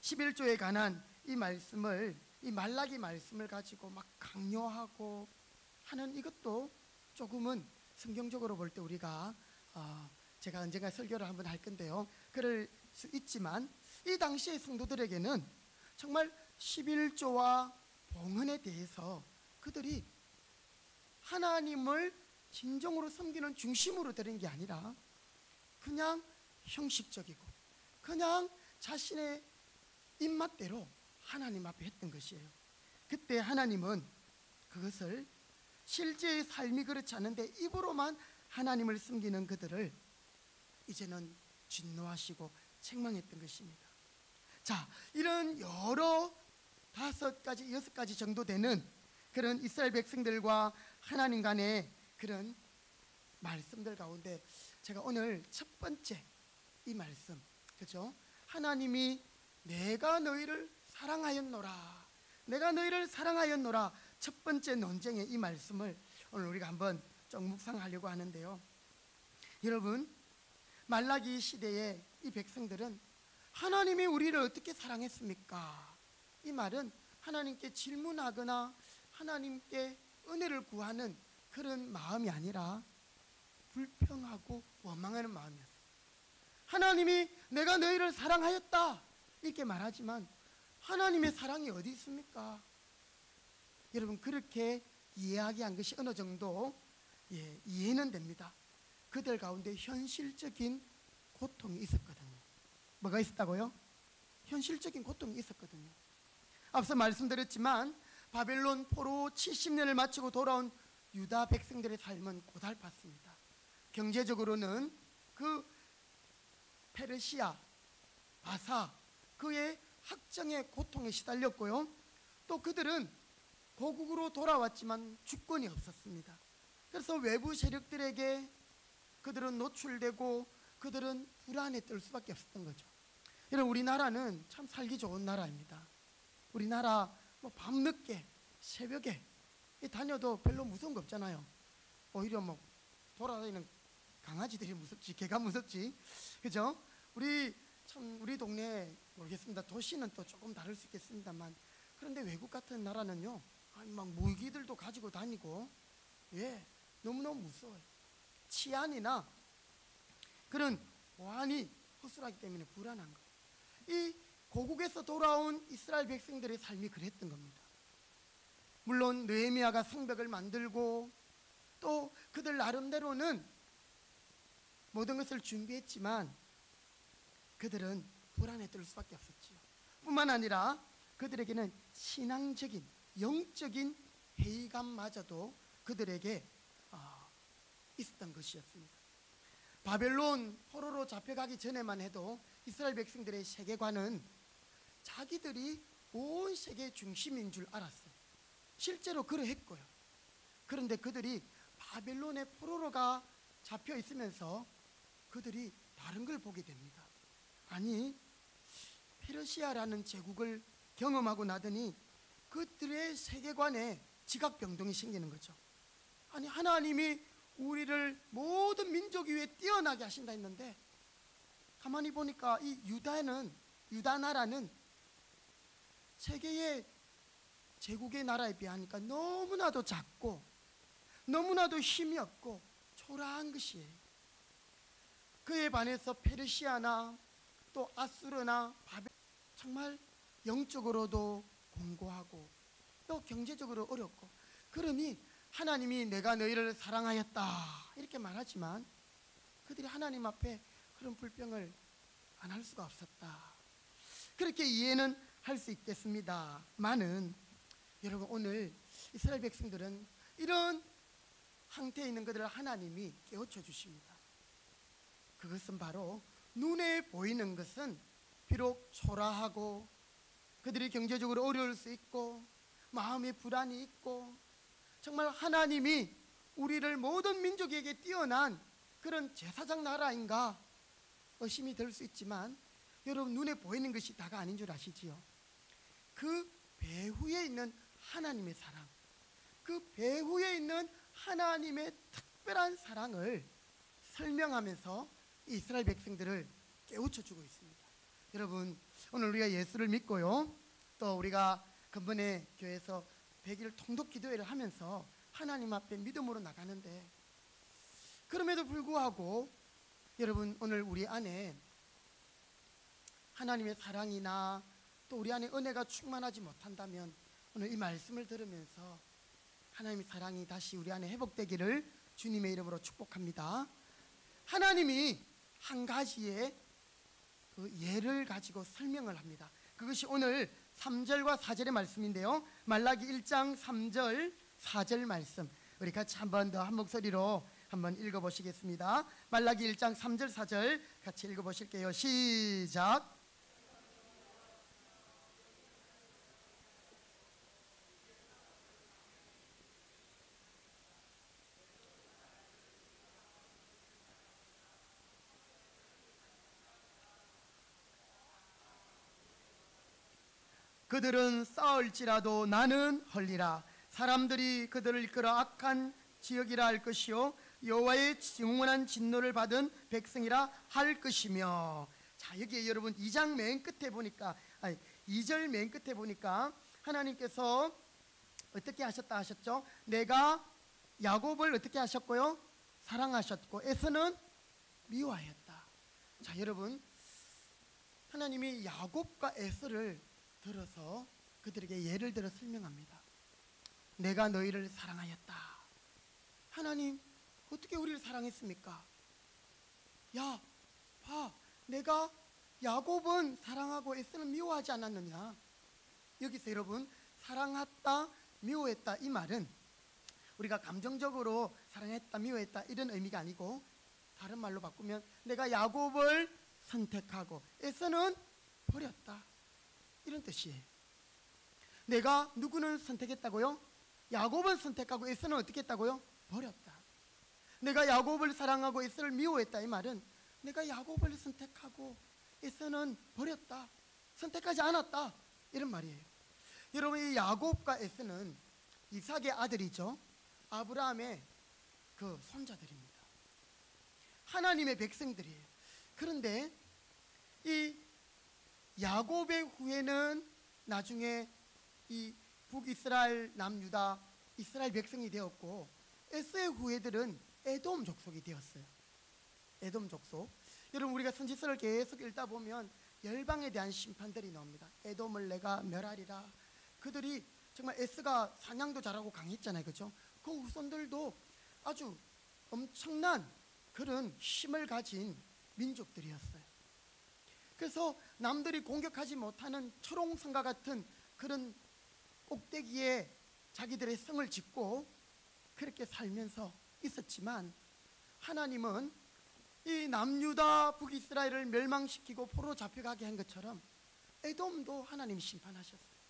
11조에 관한 이 말씀을, 이 말라기 말씀을 가지고 막 강요하고 하는 이것도 조금은 성경적으로 볼 때 우리가 제가 언젠가 설교를 한번 할 건데요, 그럴 수 있지만, 이 당시의 성도들에게는 정말 11조와 봉헌에 대해서 그들이 하나님을 진정으로 섬기는 중심으로 드린 게 아니라 그냥 형식적이고 그냥 자신의 입맛대로 하나님 앞에 했던 것이에요. 그때 하나님은 그것을 실제의 삶이 그렇지 않은데 입으로만 하나님을 섬기는 그들을 이제는 진노하시고 책망했던 것입니다. 자, 이런 여러 5가지, 6가지 정도 되는 그런 이스라엘 백성들과 하나님 간의 그런 말씀들 가운데 제가 오늘 첫 번째 이 말씀, 그죠? 하나님이 내가 너희를 사랑하였노라, 내가 너희를 사랑하였노라, 첫 번째 논쟁의 이 말씀을 오늘 우리가 한번 좀 묵상하려고 하는데요. 여러분, 말라기 시대의 이 백성들은 하나님이 우리를 어떻게 사랑했습니까? 이 말은 하나님께 질문하거나 하나님께 은혜를 구하는 그런 마음이 아니라 불평하고 원망하는 마음이었어요. 하나님이 내가 너희를 사랑하였다 이렇게 말하지만 하나님의 사랑이 어디 있습니까? 여러분, 그렇게 이야기한 것이 어느 정도 이해는 됩니다. 그들 가운데 현실적인 고통이 있었거든요. 뭐가 있었다고요? 현실적인 고통이 있었거든요. 앞서 말씀드렸지만 바벨론 포로 70년을 마치고 돌아온 유다 백성들의 삶은 고달팠습니다. 경제적으로는 그 페르시아, 바사, 그의 학정의 고통에 시달렸고요. 또 그들은 고국으로 돌아왔지만 주권이 없었습니다. 그래서 외부 세력들에게 그들은 노출되고 그들은 불안에 떨 수밖에 없었던 거죠. 여러분, 우리나라는 참 살기 좋은 나라입니다. 우리나라 뭐 밤늦게 새벽에 다녀도 별로 무서운 거 없잖아요. 오히려 뭐 돌아다니는 강아지들이 무섭지, 개가 무섭지, 그죠? 우리 동네 모르겠습니다. 도시는 또 조금 다를 수 있겠습니다만, 그런데 외국 같은 나라는요, 막 무기들도 가지고 다니고, 너무너무 무서워요. 치안이나 그런 보안이 허술하기 때문에 불안한 거예요. 이 고국에서 돌아온 이스라엘 백성들의 삶이 그랬던 겁니다. 물론 느헤미야가 성벽을 만들고 또 그들 나름대로는 모든 것을 준비했지만 그들은 불안에 떨 수밖에 없었지요. 뿐만 아니라 그들에게는 신앙적인 영적인 회의감마저도 그들에게 있었던 것이었습니다. 바벨론 포로로 잡혀가기 전에만 해도 이스라엘 백성들의 세계관은 자기들이 온 세계의 중심인 줄 알았어요. 실제로 그러했고요. 그런데 그들이 바벨론의 포로로가 잡혀 있으면서 그들이 다른 걸 보게 됩니다. 아니, 페르시아라는 제국을 경험하고 나더니 그들의 세계관에 지각병동이 생기는 거죠. 아니, 하나님이 우리를 모든 민족 위에 뛰어나게 하신다 했는데 가만히 보니까 이 유다 나라는 세계의 제국의 나라에 비하니까 너무나도 작고 너무나도 힘이 없고 초라한 것이에요. 그에 반해서 페르시아나 또 아수르나 바벨, 정말 영적으로도 공고하고 또 경제적으로 어렵고, 그러니 하나님이 내가 너희를 사랑하였다 이렇게 말하지만 그들이 하나님 앞에 그런 불평을 안 할 수가 없었다. 그렇게 이해는 할 수 있겠습니다만은 여러분, 오늘 이스라엘 백성들은 이런 상태에 있는 그들을 하나님이 깨우쳐 주십니다. 그것은 바로 눈에 보이는 것은 비록 초라하고 그들이 경제적으로 어려울 수 있고 마음에 불안이 있고 정말 하나님이 우리를 모든 민족에게 뛰어난 그런 제사장 나라인가 의심이 들 수 있지만, 여러분, 눈에 보이는 것이 다가 아닌 줄 아시지요? 그 배후에 있는 하나님의 사랑, 그 배후에 있는 하나님의 특별한 사랑을 설명하면서 이스라엘 백성들을 깨우쳐 주고 있습니다. 여러분, 오늘 우리가 예수를 믿고요, 또 우리가 근본의 교회에서 100일 통독 기도회를 하면서 하나님 앞에 믿음으로 나가는데, 그럼에도 불구하고 여러분, 오늘 우리 안에 하나님의 사랑이나 또 우리 안에 은혜가 충만하지 못한다면 오늘 이 말씀을 들으면서 하나님의 사랑이 다시 우리 안에 회복되기를 주님의 이름으로 축복합니다. 하나님이 한 가지의 그 예를 가지고 설명을 합니다. 그것이 오늘 3절과 4절의 말씀인데요, 말라기 1장 3절 4절 말씀, 우리 같이 한 번 더 한 목소리로 한번 읽어보시겠습니다. 말라기 1장 3절 4절 같이 읽어보실게요. 시작. 그들은 싸울지라도 나는 헐리라. 사람들이 그들을 이끌어 악한 지역이라 할 것이요 여호와의 영원한 진노를 받은 백성이라 할 것이며. 자, 여기에 여러분 2장 맨 끝에 보니까 2절 맨 끝에 보니까 하나님께서 어떻게 하셨다 하셨죠? 내가 야곱을 어떻게 하셨고요? 사랑하셨고 에서는 미워하였다. 자, 여러분, 하나님이 야곱과 에서를 들어서 그들에게 예를 들어 설명합니다. 내가 너희를 사랑하였다. 하나님 어떻게 우리를 사랑했습니까? 야, 봐, 내가 야곱은 사랑하고 에서는 미워하지 않았느냐. 여기서 여러분, 사랑했다, 미워했다, 이 말은 우리가 감정적으로 사랑했다, 미워했다 이런 의미가 아니고, 다른 말로 바꾸면 내가 야곱을 선택하고 에서는 버렸다, 이런 뜻이에요. 내가 누구는 선택했다고요? 야곱은 선택하고 에서는 어떻게 했다고요? 버렸다. 내가 야곱을 사랑하고 에서를 미워했다, 이 말은 내가 야곱을 선택하고 에서는 버렸다, 선택하지 않았다, 이런 말이에요. 여러분, 이 야곱과 에서는 이삭의 아들이죠. 아브라함의 그 손자들입니다. 하나님의 백성들이에요. 그런데 이 야곱의 후예는 나중에 이 북이스라엘, 남유다, 이스라엘 백성이 되었고, 에서의 후예들은 에돔 족속이 되었어요. 에돔 족속. 여러분, 우리가 선지서를 계속 읽다 보면 열방에 대한 심판들이 나옵니다. 에돔을 내가 멸하리라. 그들이 정말 에스가 사냥도 잘하고 강했잖아요, 그렇죠? 그 후손들도 아주 엄청난 그런 힘을 가진 민족들이었어요. 그래서 남들이 공격하지 못하는 초롱성과 같은 그런 꼭대기에 자기들의 성을 짓고 그렇게 살면서 있었지만, 하나님은 이 남유다 북이스라엘을 멸망시키고 포로로 잡혀가게 한 것처럼 에돔도 하나님이 심판하셨어요.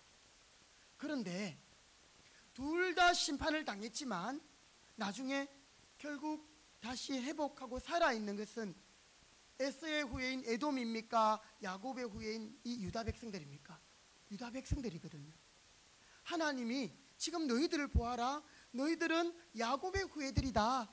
그런데 둘 다 심판을 당했지만 나중에 결국 다시 회복하고 살아있는 것은 에서의 후예인 에돔입니까? 야곱의 후예인 이 유다 백성들입니까? 유다 백성들이거든요. 하나님이 지금 너희들을 보아라, 너희들은 야곱의 후예들이다,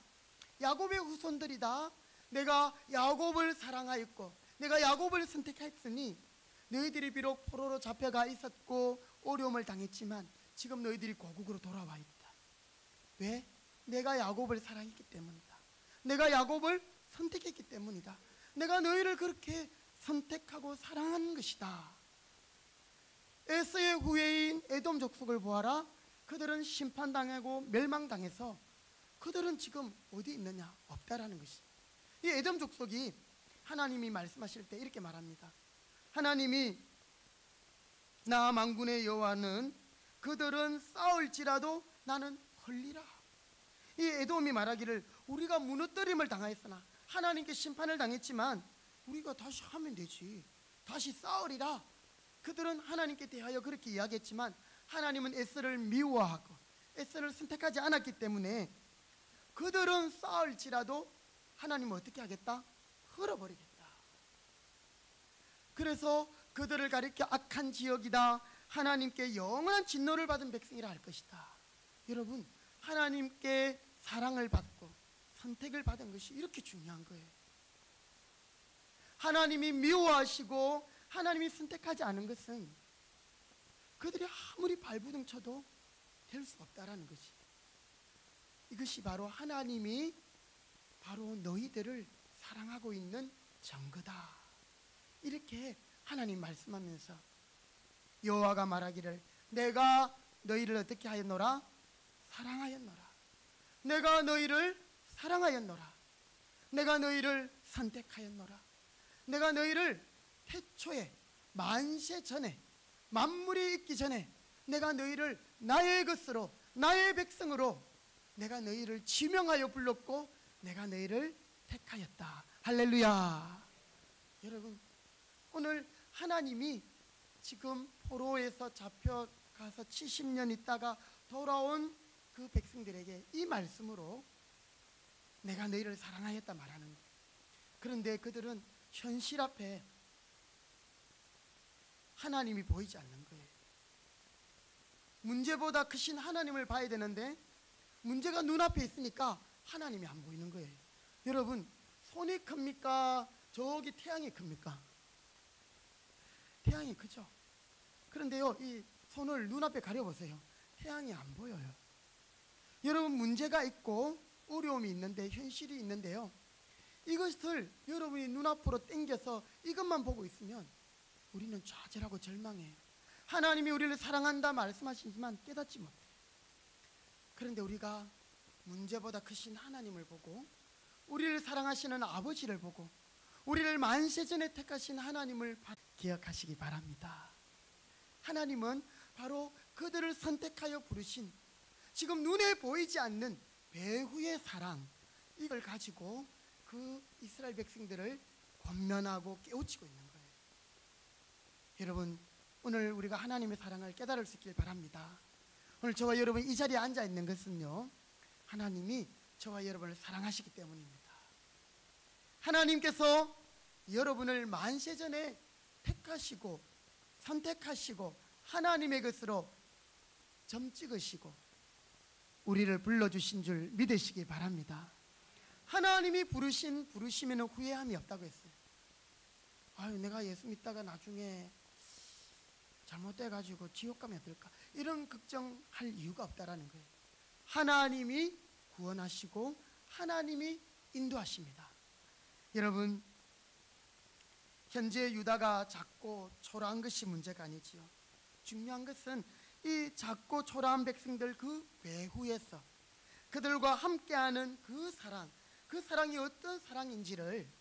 야곱의 후손들이다. 내가 야곱을 사랑하였고 내가 야곱을 선택했으니 너희들이 비록 포로로 잡혀가 있었고 어려움을 당했지만 지금 너희들이 고국으로 돌아와 있다. 왜? 내가 야곱을 사랑했기 때문이다. 내가 야곱을 선택했기 때문이다. 내가 너희를 그렇게 선택하고 사랑한 것이다. 에서의 후예인 에돔 족속을 보아라. 그들은 심판당하고 멸망당해서 그들은 지금 어디 있느냐? 없다라는 것이. 이 에돔 족속이 하나님이 말씀하실 때 이렇게 말합니다. 하나님이 나 만군의 여호와는 그들은 싸울지라도 나는 헐리라. 이 에돔이 말하기를 우리가 무너뜨림을 당하였으나, 하나님께 심판을 당했지만 우리가 다시 하면 되지, 다시 싸우리라. 그들은 하나님께 대하여 그렇게 이야기했지만 하나님은 에서를 미워하고 에서를 선택하지 않았기 때문에 그들은 싸울지라도 하나님은 어떻게 하겠다? 헐어버리겠다. 그래서 그들을 가리켜 악한 지역이다, 하나님께 영원한 진노를 받은 백성이라 할 것이다. 여러분, 하나님께 사랑을 받고 선택을 받은 것이 이렇게 중요한 거예요. 하나님이 미워하시고 하나님이 선택하지 않은 것은 그들이 아무리 발부둥 쳐도 될 수 없다라는 것이. 이것이 바로 하나님이 바로 너희들을 사랑하고 있는 증거다. 이렇게 하나님 말씀하면서 여호와가 말하기를 내가 너희를 어떻게 하였노라? 사랑하였노라. 내가 너희를 사랑하였노라. 내가 너희를 선택하였노라. 내가 너희를 태초에 만세 전에, 만물이 있기 전에 내가 너희를 나의 것으로, 나의 백성으로 내가 너희를 지명하여 불렀고 내가 너희를 택하였다. 할렐루야. 여러분, 오늘 하나님이 지금 포로에서 잡혀가서 70년 있다가 돌아온 그 백성들에게 이 말씀으로 내가 너희를 사랑하였다 말하는 거예요. 그런데 그들은 현실 앞에 하나님이 보이지 않는 거예요. 문제보다 크신 하나님을 봐야 되는데 문제가 눈앞에 있으니까 하나님이 안 보이는 거예요. 여러분, 손이 큽니까? 저기 태양이 큽니까? 태양이 크죠. 그런데요, 이 손을 눈앞에 가려보세요. 태양이 안 보여요. 여러분, 문제가 있고 어려움이 있는데, 현실이 있는데요, 이것을 여러분이 눈앞으로 당겨서 이것만 보고 있으면 우리는 좌절하고 절망해요. 하나님이 우리를 사랑한다 말씀하시지만 깨닫지 못해요. 그런데 우리가 문제보다 크신 하나님을 보고, 우리를 사랑하시는 아버지를 보고, 우리를 만세전에 택하신 하나님을 기억하시기 바랍니다. 하나님은 바로 그들을 선택하여 부르신 지금 눈에 보이지 않는 배후의 사랑, 이걸 가지고 그 이스라엘 백성들을 권면하고 깨우치고 있는 거예요. 여러분, 오늘 우리가 하나님의 사랑을 깨달을 수 있길 바랍니다. 오늘 저와 여러분 이 자리에 앉아 있는 것은요, 하나님이 저와 여러분을 사랑하시기 때문입니다. 하나님께서 여러분을 만세전에 택하시고 선택하시고 하나님의 것으로 점 찍으시고 우리를 불러주신 줄 믿으시기 바랍니다. 하나님이 부르시면 후회함이 없다고 했어요. 아유, 내가 예수 믿다가 나중에 잘못돼가지고 지옥 가면 어떨까, 이런 걱정할 이유가 없다라는 거예요. 하나님이 구원하시고 하나님이 인도하십니다. 여러분, 현재 유다가 작고 초라한 것이 문제가 아니지요. 중요한 것은 이 작고 초라한 백성들 그 배후에서 그들과 함께하는 그 사랑이 어떤 사랑인지를,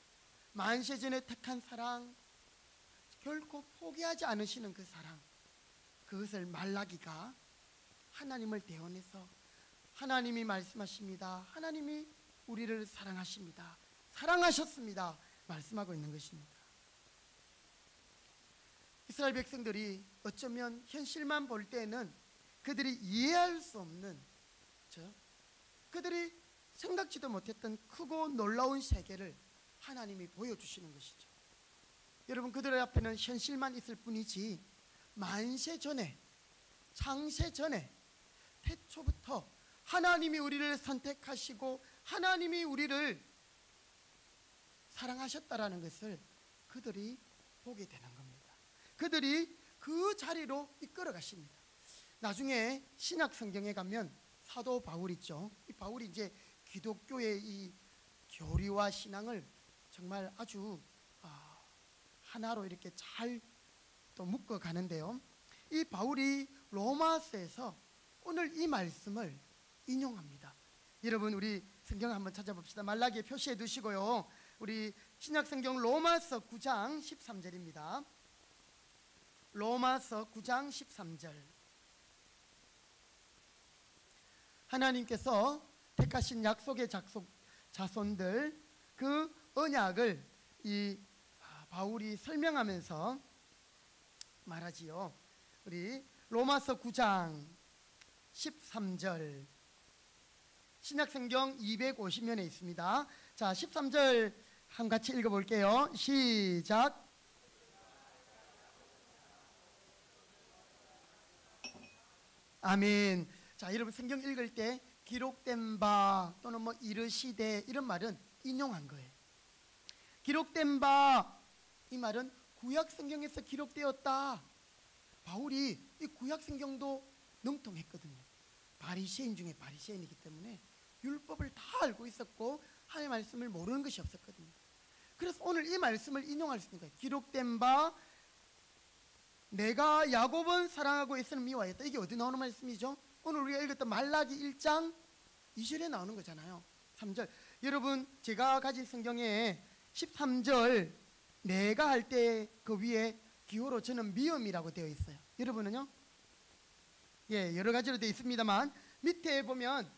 만세전에 택한 사랑, 결코 포기하지 않으시는 그 사랑, 그것을 말라기가 하나님을 대언해서 하나님이 말씀하십니다. 하나님이 우리를 사랑하십니다. 사랑하셨습니다. 말씀하고 있는 것입니다. 이스라엘 백성들이 어쩌면 현실만 볼 때는 그들이 이해할 수 없는, 그들이 생각지도 못했던 크고 놀라운 세계를 하나님이 보여주시는 것이죠. 여러분, 그들 앞에는 현실만 있을 뿐이지 만세 전에, 창세 전에, 태초부터 하나님이 우리를 선택하시고 하나님이 우리를 사랑하셨다라는 것을 그들이 보게 되는 겁니다. 그들이 그 자리로 이끌어 가십니다. 나중에 신약 성경에 가면 사도 바울 있죠. 이 바울이 이제 기독교의 이 교리와 신앙을 정말 아주 하나로 이렇게 잘 또 묶어 가는데요, 이 바울이 로마서에서 오늘 이 말씀을 인용합니다. 여러분, 우리 성경 한번 찾아봅시다. 말라기에 표시해 두시고요. 우리 신약 성경 로마서 9장 13절입니다. 로마서 9장 13절. 하나님께서 택하신 약속의 자손들, 그 언약을 이 바울이 설명하면서 말하지요. 우리 로마서 9장 13절, 신약성경 250면에 있습니다. 자, 13절 한 같이 읽어볼게요. 시작. 아멘. 자, 여러분 성경 읽을 때 기록된 바 또는 뭐 이르시되 이런 말은 인용한 거예요. 기록된 바, 이 말은 구약 성경에서 기록되었다. 바울이 이 구약 성경도 능통했거든요. 바리새인 중에 바리새인이기 때문에 율법을 다 알고 있었고 하나님의 말씀을 모르는 것이 없었거든요. 그래서 오늘 이 말씀을 인용할 수 있는 거예요. 기록된 바 내가 야곱은 사랑하고 에서는 미워하였다. 이게 어디 나오는 말씀이죠? 오늘 우리가 읽었던 말라기 1장 2절에 나오는 거잖아요. 3절. 여러분, 제가 가진 성경에 13절 내가 할 때 그 위에 기호로 저는 미음이라고 되어 있어요. 여러분은요? 예, 여러 가지로 되어 있습니다만 밑에 보면,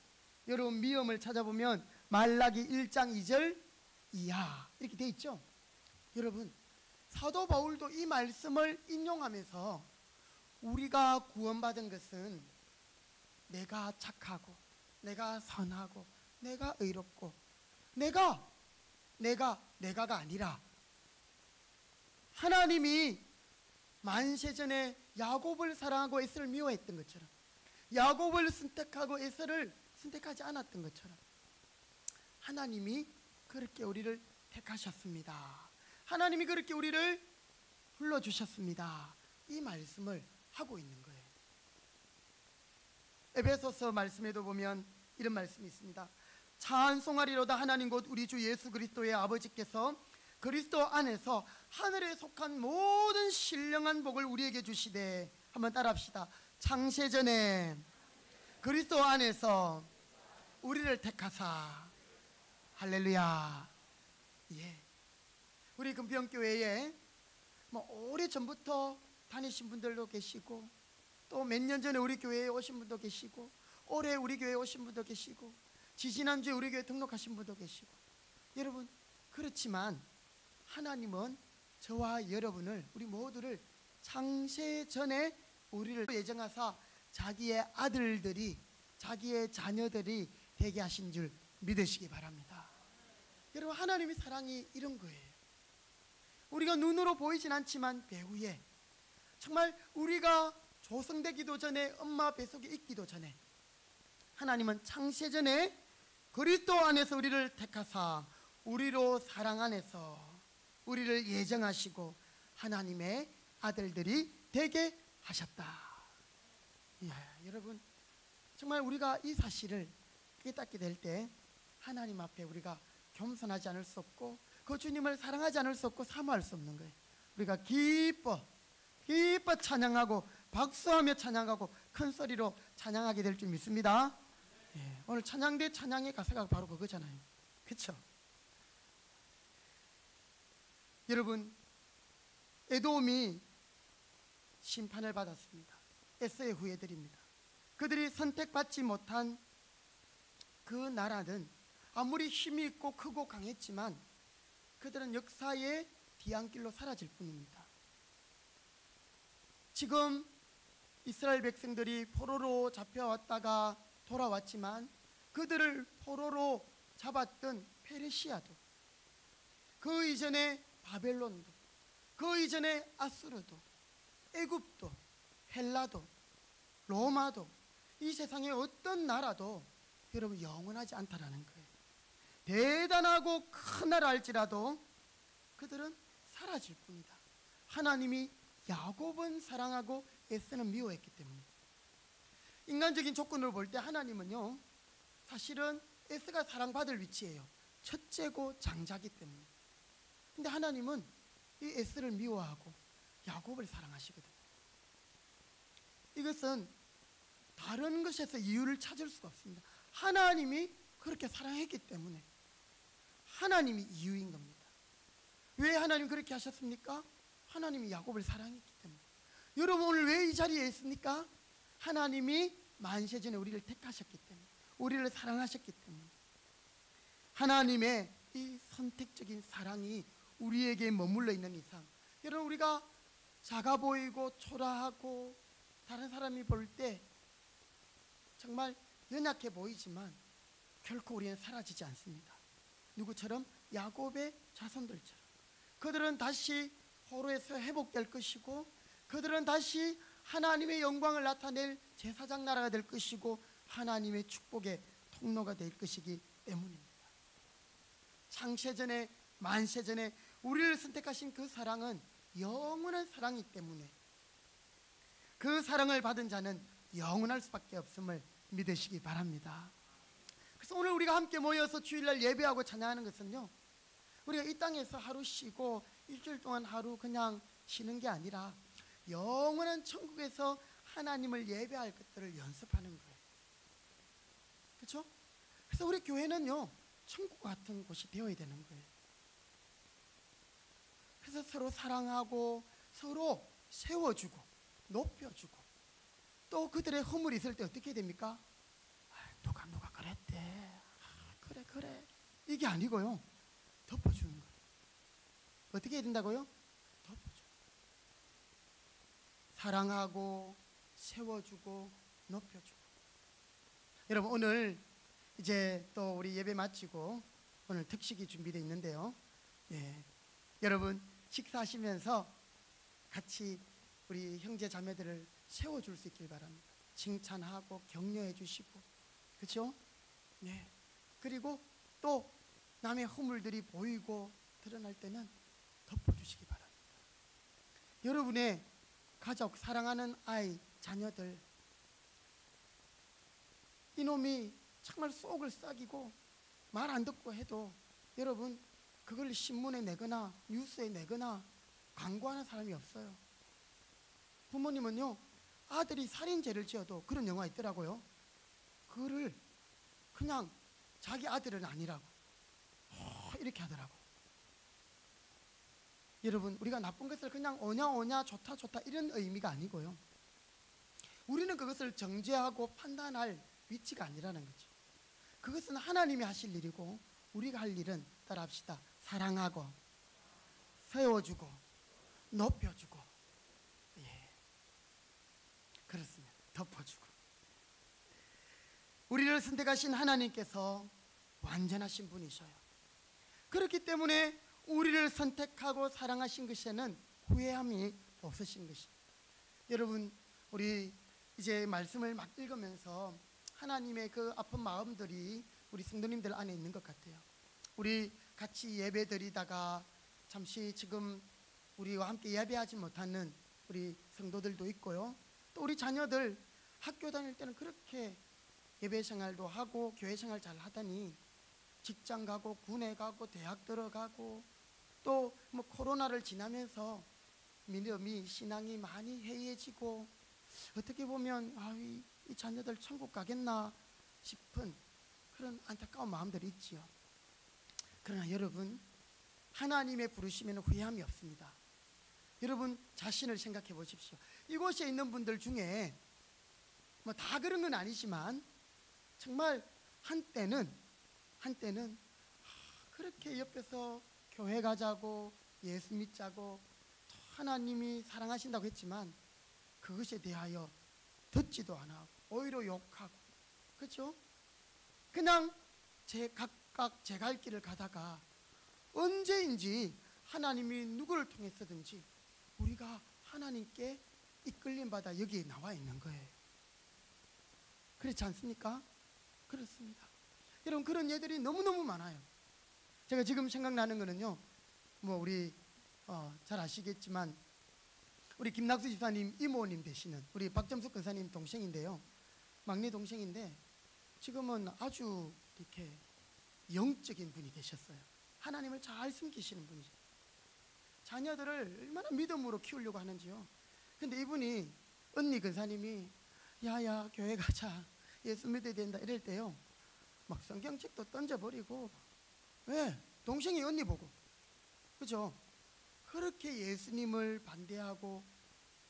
여러분 미음을 찾아보면 말라기 1장 2절 이하 이렇게 되어 있죠. 여러분, 사도 바울도 이 말씀을 인용하면서 우리가 구원받은 것은 내가 착하고 내가 선하고 내가 의롭고 내가가 아니라 하나님이 만세전에 야곱을 사랑하고 에서를 미워했던 것처럼 야곱을 선택하고 에서를 선택하지 않았던 것처럼 하나님이 그렇게 우리를 택하셨습니다. 하나님이 그렇게 우리를 불러주셨습니다. 이 말씀을 하고 있는 거예요. 에베소서 말씀에도 보면 이런 말씀이 있습니다. 찬송하리로다 하나님 곧 우리 주 예수 그리스도의 아버지께서 그리스도 안에서 하늘에 속한 모든 신령한 복을 우리에게 주시되, 한번 따라합시다. 창세전에 그리스도 안에서 우리를 택하사. 할렐루야. 예. 우리 금평교회에 오래전부터 다니신 분들도 계시고, 또 몇 년 전에 우리 교회에 오신 분도 계시고, 올해 우리 교회에 오신 분도 계시고, 지지난주에 우리 교회에 등록하신 분도 계시고, 여러분, 그렇지만 하나님은 저와 여러분을, 우리 모두를 창세전에 우리를 예정하사 자기의 아들들이, 자기의 자녀들이 되게 하신 줄 믿으시기 바랍니다. 여러분, 하나님의 사랑이 이런 거예요. 우리가 눈으로 보이진 않지만 배후에, 정말 우리가 조성되기도 전에, 엄마 뱃속에 있기도 전에 하나님은 창세전에 그리스도 안에서 우리를 택하사 우리로 사랑 안에서 우리를 예정하시고 하나님의 아들들이 되게 하셨다. 여러분, 정말 우리가 이 사실을 깨닫게 될 때 하나님 앞에 우리가 겸손하지 않을 수 없고, 그 주님을 사랑하지 않을 수 없고 사모할 수 없는 거예요. 우리가 기뻐 찬양하고 박수하며 찬양하고 큰 소리로 찬양하게 될 줄 믿습니다. 오늘 찬양대 찬양의 가사가 바로 그거잖아요. 그렇죠? 여러분, 에돔이 심판을 받았습니다. 에서의 후예들입니다. 그들이 선택받지 못한 그 나라는 아무리 힘이 있고 크고 강했지만 그들은 역사의 뒤안길로 사라질 뿐입니다. 지금 이스라엘 백성들이 포로로 잡혀왔다가 돌아왔지만 그들을 포로로 잡았던 페르시아도, 그 이전에 바벨론도, 그 이전에 아수르도, 애굽도, 헬라도, 로마도, 이 세상의 어떤 나라도 여러분 영원하지 않다라는 거예요. 대단하고 큰 나라 할지라도 그들은 사라질 뿐이다. 하나님이 야곱은 사랑하고 에서는 미워했기 때문에. 인간적인 조건으로 볼 때 하나님은요, 사실은 에서가 사랑받을 위치예요. 첫째고 장자기 때문에. 근데 하나님은 이 에서를 미워하고 야곱을 사랑하시거든요. 이것은 다른 것에서 이유를 찾을 수가 없습니다. 하나님이 그렇게 사랑했기 때문에 하나님이 이유인 겁니다. 왜 하나님 그렇게 하셨습니까? 하나님이 야곱을 사랑했기 때문에. 여러분, 오늘 왜 이 자리에 있습니까? 하나님이 만세전에 우리를 택하셨기 때문에, 우리를 사랑하셨기 때문에. 하나님의 이 선택적인 사랑이 우리에게 머물러 있는 이상, 여러분, 우리가 작아 보이고 초라하고 다른 사람이 볼 때 정말 연약해 보이지만 결코 우리는 사라지지 않습니다. 누구처럼? 야곱의 자손들처럼. 그들은 다시 포로에서 회복될 것이고, 그들은 다시 하나님의 영광을 나타낼 제사장 나라가 될 것이고 하나님의 축복의 통로가 될 것이기 때문입니다. 창세전에 만세전에 우리를 선택하신 그 사랑은 영원한 사랑이기 때문에 그 사랑을 받은 자는 영원할 수밖에 없음을 믿으시기 바랍니다. 그래서 오늘 우리가 함께 모여서 주일날 예배하고 찬양하는 것은요, 우리가 이 땅에서 하루 쉬고 일주일 동안 하루 그냥 쉬는 게 아니라 영원한 천국에서 하나님을 예배할 것들을 연습하는 거예요. 그렇죠? 그래서 우리 교회는요, 천국 같은 곳이 되어야 되는 거예요. 그래서 서로 사랑하고 서로 세워주고 높여주고, 또 그들의 허물이 있을 때 어떻게 됩니까? 누가 그랬대, 그래 이게 아니고요, 덮어주는 거예요. 어떻게 해야 된다고요? 덮어줘. 사랑하고 세워주고 높여주고. 여러분, 오늘 이제 또 우리 예배 마치고 오늘 특식이 준비되어 있는데요, 여러분 식사하시면서 같이 우리 형제 자매들을 세워줄 수 있길 바랍니다. 칭찬하고 격려해 주시고, 그렇죠? 네. 그리고 또 남의 허물들이 보이고 드러날 때는 덮어주시기 바랍니다. 여러분의 가족, 사랑하는 아이, 자녀들, 이놈이 정말 속을 썩이고 말 안 듣고 해도 여러분 그걸 신문에 내거나 뉴스에 내거나 광고하는 사람이 없어요. 부모님은요, 아들이 살인죄를 지어도, 그런 영화 있더라고요, 그를 그냥 자기 아들은 아니라고 이렇게 하더라고. 여러분, 우리가 나쁜 것을 그냥 오냐 좋다 이런 의미가 아니고요, 우리는 그것을 정죄하고 판단할 위치가 아니라는 거죠. 그것은 하나님이 하실 일이고 우리가 할 일은, 따라합시다, 사랑하고 세워주고 높여주고, 예, 그렇습니다. 덮어주고. 우리를 선택하신 하나님께서 완전하신 분이셔요. 그렇기 때문에 우리를 선택하고 사랑하신 것에는 후회함이 없으신 것입니다. 여러분, 우리 이제 말씀을 막 읽으면서 하나님의 그 아픈 마음들이 우리 성도님들 안에 있는 것 같아요. 우리 같이 예배 드리다가 잠시 지금 우리와 함께 예배하지 못하는 우리 성도들도 있고요, 또 우리 자녀들 학교 다닐 때는 그렇게 예배 생활도 하고 교회 생활 잘 하더니 직장 가고 군에 가고 대학 들어가고 또 뭐 코로나를 지나면서 믿음이, 신앙이 많이 해이해지고, 어떻게 보면 이 자녀들 천국 가겠나 싶은 그런 안타까운 마음들이 있지요. 그러나 여러분, 하나님의 부르심에는 후회함이 없습니다. 여러분 자신을 생각해 보십시오. 이곳에 있는 분들 중에 뭐 다 그런 건 아니지만 정말 한때는 그렇게 옆에서 교회 가자고 예수 믿자고 하나님이 사랑하신다고 했지만 그것에 대하여 듣지도 않아, 오히려 욕하고, 그렇죠? 그냥 각각 제 갈 길을 가다가 언제인지 하나님이 누구를 통해서든지 우리가 하나님께 이끌림 받아 여기에 나와 있는 거예요. 그렇지 않습니까? 그렇습니다. 여러분, 그런 예들이 너무너무 많아요. 제가 지금 생각나는 거는요, 뭐 우리 잘 아시겠지만 우리 김낙수 집사님 이모님 되시는 우리 박점숙 권사님 동생인데요, 막내 동생인데 지금은 아주 이렇게 영적인 분이 되셨어요. 하나님을 잘 숨기시는 분이죠. 자녀들을 얼마나 믿음으로 키우려고 하는지요. 근데 이분이, 언니 권사님이 야야 교회 가자, 예수 믿어야 된다 이럴 때요, 막 성경책도 던져버리고, 왜? 동생이 언니 보고, 그죠? 그렇게 예수님을 반대하고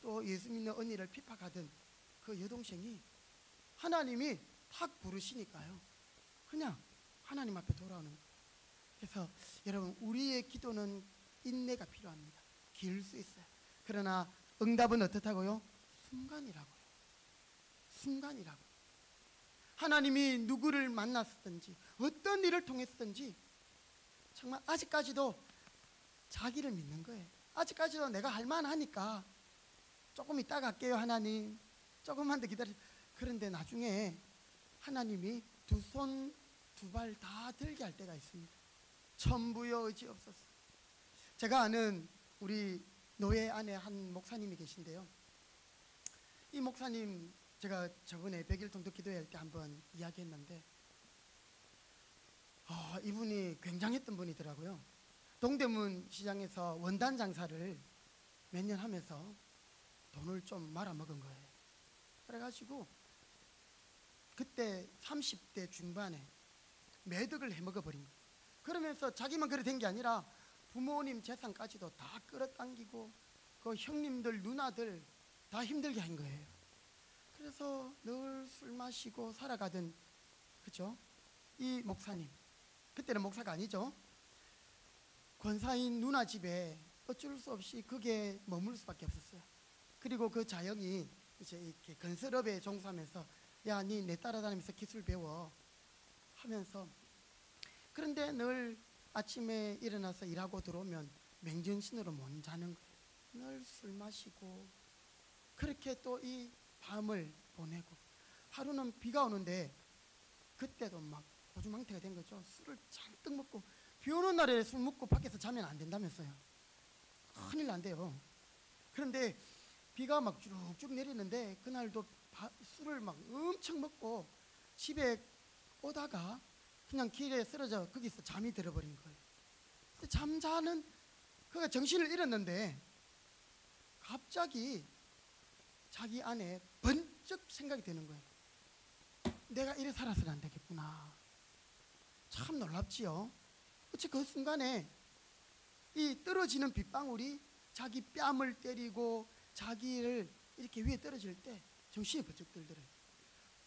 또 예수 믿는 언니를 핍박하던 그 여동생이 하나님이 탁 부르시니까요, 그냥 하나님 앞에 돌아오는 거예요. 그래서 여러분, 우리의 기도는 인내가 필요합니다. 길 수 있어요. 그러나 응답은 어떻다고요? 순간이라고요. 순간이라고. 하나님이 누구를 만났든지 어떤 일을 통했든지 정말 아직까지도 자기를 믿는 거예요. 아직까지도 내가 할 만하니까 조금 이따 갈게요 하나님, 조금만 더 기다려. 그런데 나중에 하나님이 두 손 두 발 다 들게 할 때가 있습니다. 천부여 의지 없었어. 제가 아는 우리 노예 안에 한 목사님이 계신데요, 이 목사님 제가 저번에 100일 통독 기도회 때 한번 이야기했는데 이분이 굉장했던 분이더라고요. 동대문 시장에서 원단 장사를 몇 년 하면서 돈을 좀 말아먹은 거예요. 그래가지고 그때 30대 중반에 매덕을 해먹어버린 거예요. 그러면서 자기만 그래 된 게 아니라 부모님 재산까지도 다 끌어당기고 그 형님들 누나들 다 힘들게 한 거예요. 그래서 늘 술 마시고 살아가던, 그죠? 이 목사님, 그때는 목사가 아니죠, 권사인 누나 집에 어쩔 수 없이 그게 머물 수밖에 없었어요. 그리고 그 자영이 이제 이렇게 건설업에 종사하면서 야, 니 내 따라다니면서 기술 배워 하면서, 그런데 늘 아침에 일어나서 일하고 들어오면 맹정신으로 못 자는 거예요. 늘 술 마시고 그렇게 또 이 밤을 보내고, 하루는 비가 오는데 그때도 막 고주망태가 된 거죠. 술을 잔뜩 먹고, 비 오는 날에 술 먹고 밖에서 자면 안 된다면서요. 큰일 난대요. 그런데 비가 막 쭉쭉 내리는데 그날도 술을 막 엄청 먹고 집에 오다가 그냥 길에 쓰러져 거기서 잠이 들어버린 거예요. 잠자는 그가 정신을 잃었는데 갑자기 자기 안에 번쩍 생각이 드는 거예요. 내가 이래 살아서는 안 되겠구나. 참 놀랍지요. 어째 그 순간에 이 떨어지는 빗방울이 자기 뺨을 때리고 자기를 이렇게 위에 떨어질 때 정신이 번쩍 들더래요.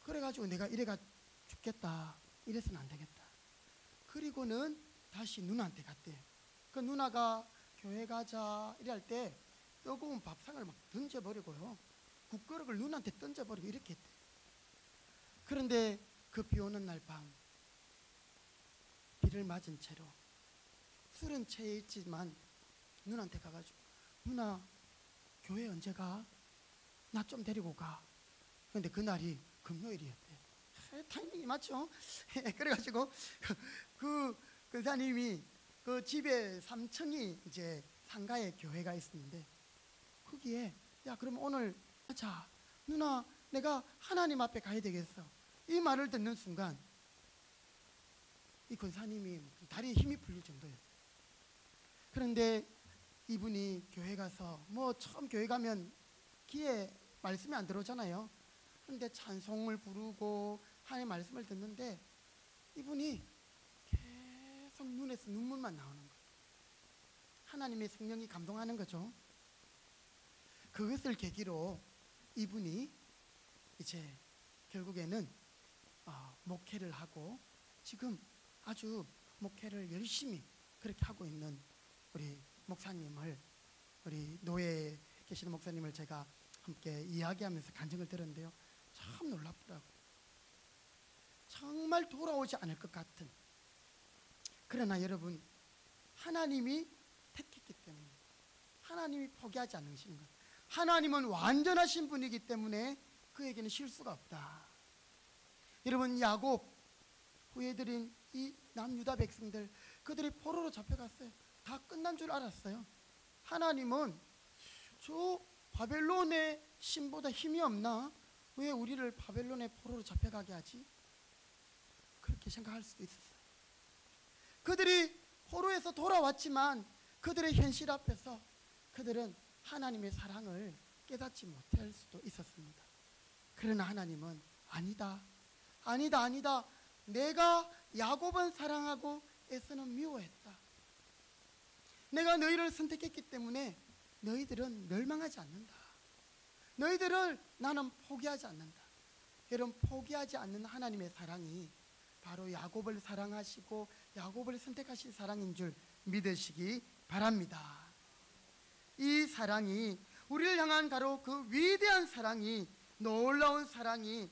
그래가지고 내가 이래가 죽겠다, 이래서는 안 되겠다. 그리고는 다시 누나한테 갔대요. 그 누나가 교회 가자 이래 할 때 뜨거운 밥상을 막 던져버리고요, 국그릇을 누나한테 던져버리고 이렇게 했대요. 그런데 그 비 오는 날 밤 비를 맞은 채로 술은 채에 있지만 누나한테 가가지고, 누나 교회 언제 가? 나 좀 데리고 가. 그런데 그날이 금요일이었대요. 타이밍이 맞죠? 그래가지고 그 권사님이 그 집에 3층이 이제 상가에 교회가 있었는데 거기에, 야 그럼 오늘 자 누나 내가 하나님 앞에 가야 되겠어, 이 말을 듣는 순간 이 권사님이 다리에 힘이 풀릴 정도였어요. 그런데 이분이 교회 가서 뭐 처음 교회 가면 귀에 말씀이 안 들어오잖아요. 그런데 찬송을 부르고 하나님의 말씀을 듣는데 이분이 계속 눈에서 눈물만 나오는 거예요. 하나님의 성령이 감동하는 거죠. 그것을 계기로 이분이 이제 결국에는 목회를 하고 지금 아주 목회를 열심히 그렇게 하고 있는 우리 목사님을, 우리 노예에 계시는 목사님을 제가 함께 이야기하면서 간증을 들었는데요, 참 놀랍더라고요. 정말 돌아오지 않을 것 같은, 그러나 여러분 하나님이 택했기 때문에 하나님이 포기하지 않으시는 것, 하나님은 완전하신 분이기 때문에 그에게는 실수가 없다. 여러분 야곱 후예들인 이 남유다 백성들, 그들이 포로로 잡혀갔어요. 다 끝난 줄 알았어요. 하나님은 저 바벨론의 신보다 힘이 없나? 왜 우리를 바벨론의 포로로 잡혀가게 하지? 그렇게 생각할 수도 있었어요. 그들이 포로에서 돌아왔지만 그들의 현실 앞에서 그들은 하나님의 사랑을 깨닫지 못할 수도 있었습니다. 그러나 하나님은 아니다, 아니다, 아니다. 내가 야곱은 사랑하고 에서는 미워했다. 내가 너희를 선택했기 때문에 너희들은 멸망하지 않는다. 너희들을 나는 포기하지 않는다. 여러분, 포기하지 않는 하나님의 사랑이 바로 야곱을 사랑하시고 야곱을 선택하신 사랑인 줄 믿으시기 바랍니다. 이 사랑이, 우리를 향한 바로 그 위대한 사랑이, 놀라운 사랑이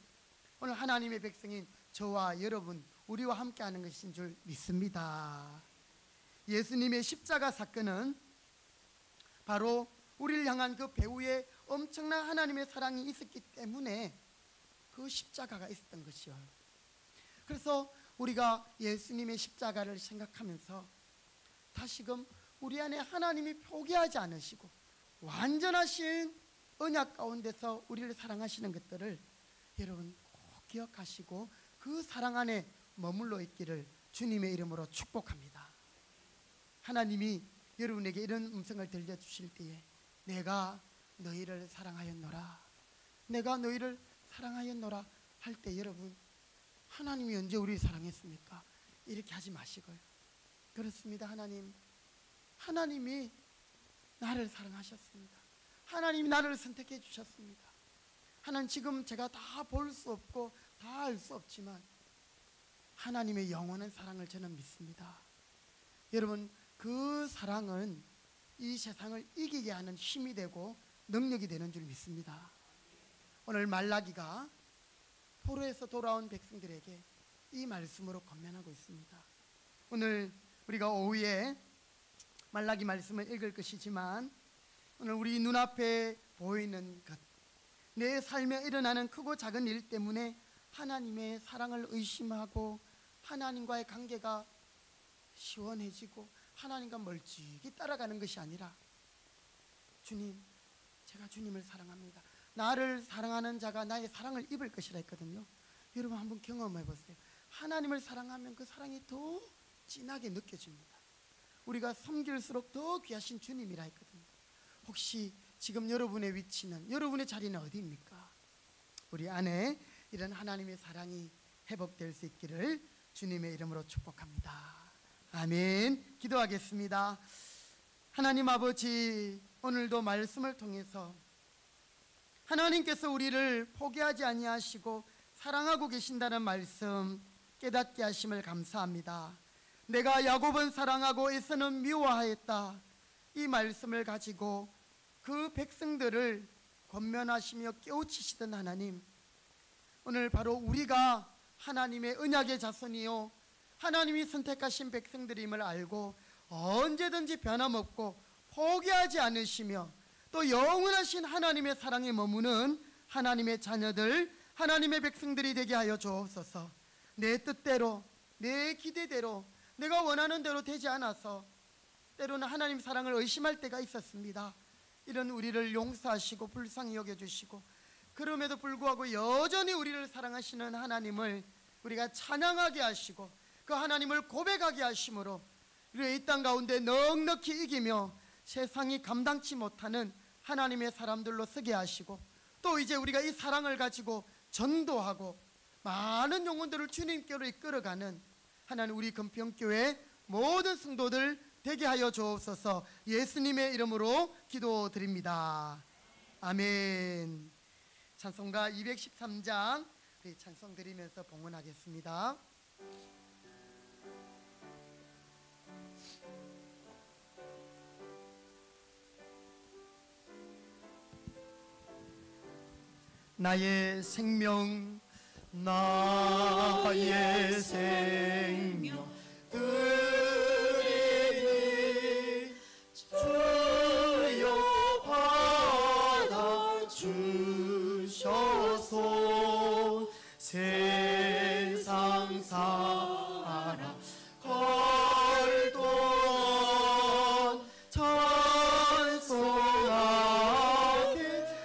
오늘 하나님의 백성인 저와 여러분, 우리와 함께하는 것인 줄 믿습니다. 예수님의 십자가 사건은 바로 우리를 향한 그 배후에 엄청난 하나님의 사랑이 있었기 때문에 그 십자가가 있었던 것이요. 그래서 우리가 예수님의 십자가를 생각하면서 다시금 우리 안에 하나님이 포기하지 않으시고 완전하신 언약 가운데서 우리를 사랑하시는 것들을 여러분 꼭 기억하시고 그 사랑 안에 머물러 있기를 주님의 이름으로 축복합니다. 하나님이 여러분에게 이런 음성을 들려주실 때에 내가 너희를 사랑하였노라, 내가 너희를 사랑하였노라 할 때 여러분, 하나님이 언제 우리를 사랑했습니까? 이렇게 하지 마시고요. 그렇습니다. 하나님이 나를 사랑하셨습니다. 하나님이 나를 선택해 주셨습니다. 하나님, 지금 제가 다 볼 수 없고 다 알 수 없지만 하나님의 영원한 사랑을 저는 믿습니다. 여러분, 그 사랑은 이 세상을 이기게 하는 힘이 되고 능력이 되는 줄 믿습니다. 오늘 말라기가 포로에서 돌아온 백성들에게 이 말씀으로 권면하고 있습니다. 오늘 우리가 오후에 말라기 말씀을 읽을 것이지만 오늘 우리 눈앞에 보이는 것, 내 삶에 일어나는 크고 작은 일 때문에 하나님의 사랑을 의심하고 하나님과의 관계가 시원해지고 하나님과 멀찍이 따라가는 것이 아니라, 주님, 제가 주님을 사랑합니다, 나를 사랑하는 자가 나의 사랑을 입을 것이라 했거든요. 여러분 한번 경험해 보세요. 하나님을 사랑하면 그 사랑이 더 진하게 느껴집니다. 우리가 섬길수록 더 귀하신 주님이라 했거든요. 혹시 지금 여러분의 위치는, 여러분의 자리는 어디입니까? 우리 안에 이런 하나님의 사랑이 회복될 수 있기를 주님의 이름으로 축복합니다. 아멘. 기도하겠습니다. 하나님 아버지, 오늘도 말씀을 통해서 하나님께서 우리를 포기하지 아니하시고 사랑하고 계신다는 말씀 깨닫게 하심을 감사합니다. 내가 야곱은 사랑하고 에서는 미워하였다, 이 말씀을 가지고 그 백성들을 권면하시며 깨우치시던 하나님, 오늘 바로 우리가 하나님의 언약의 자손이요 하나님이 선택하신 백성들임을 알고 언제든지 변함없고 포기하지 않으시며 또 영원하신 하나님의 사랑에 머무는 하나님의 자녀들, 하나님의 백성들이 되게 하여 주옵소서. 내 뜻대로, 내 기대대로, 내가 원하는 대로 되지 않아서 때로는 하나님 사랑을 의심할 때가 있었습니다. 이런 우리를 용서하시고 불쌍히 여겨주시고, 그럼에도 불구하고 여전히 우리를 사랑하시는 하나님을 우리가 찬양하게 하시고 그 하나님을 고백하게 하심으로 우리의 이 땅 가운데 넉넉히 이기며 세상이 감당치 못하는 하나님의 사람들로 서게 하시고, 또 이제 우리가 이 사랑을 가지고 전도하고 많은 영혼들을 주님께로 이끌어가는 하나님, 우리 금평교회 모든 성도들 되게 하여 주옵소서. 예수님의 이름으로 기도드립니다. 아멘. 찬송가 213장 우리 찬송 드리면서 봉헌하겠습니다. 나의 생명, 나의 생명 드리니 주여 받아주셔서 세상 사랑 헐돈 찬송하게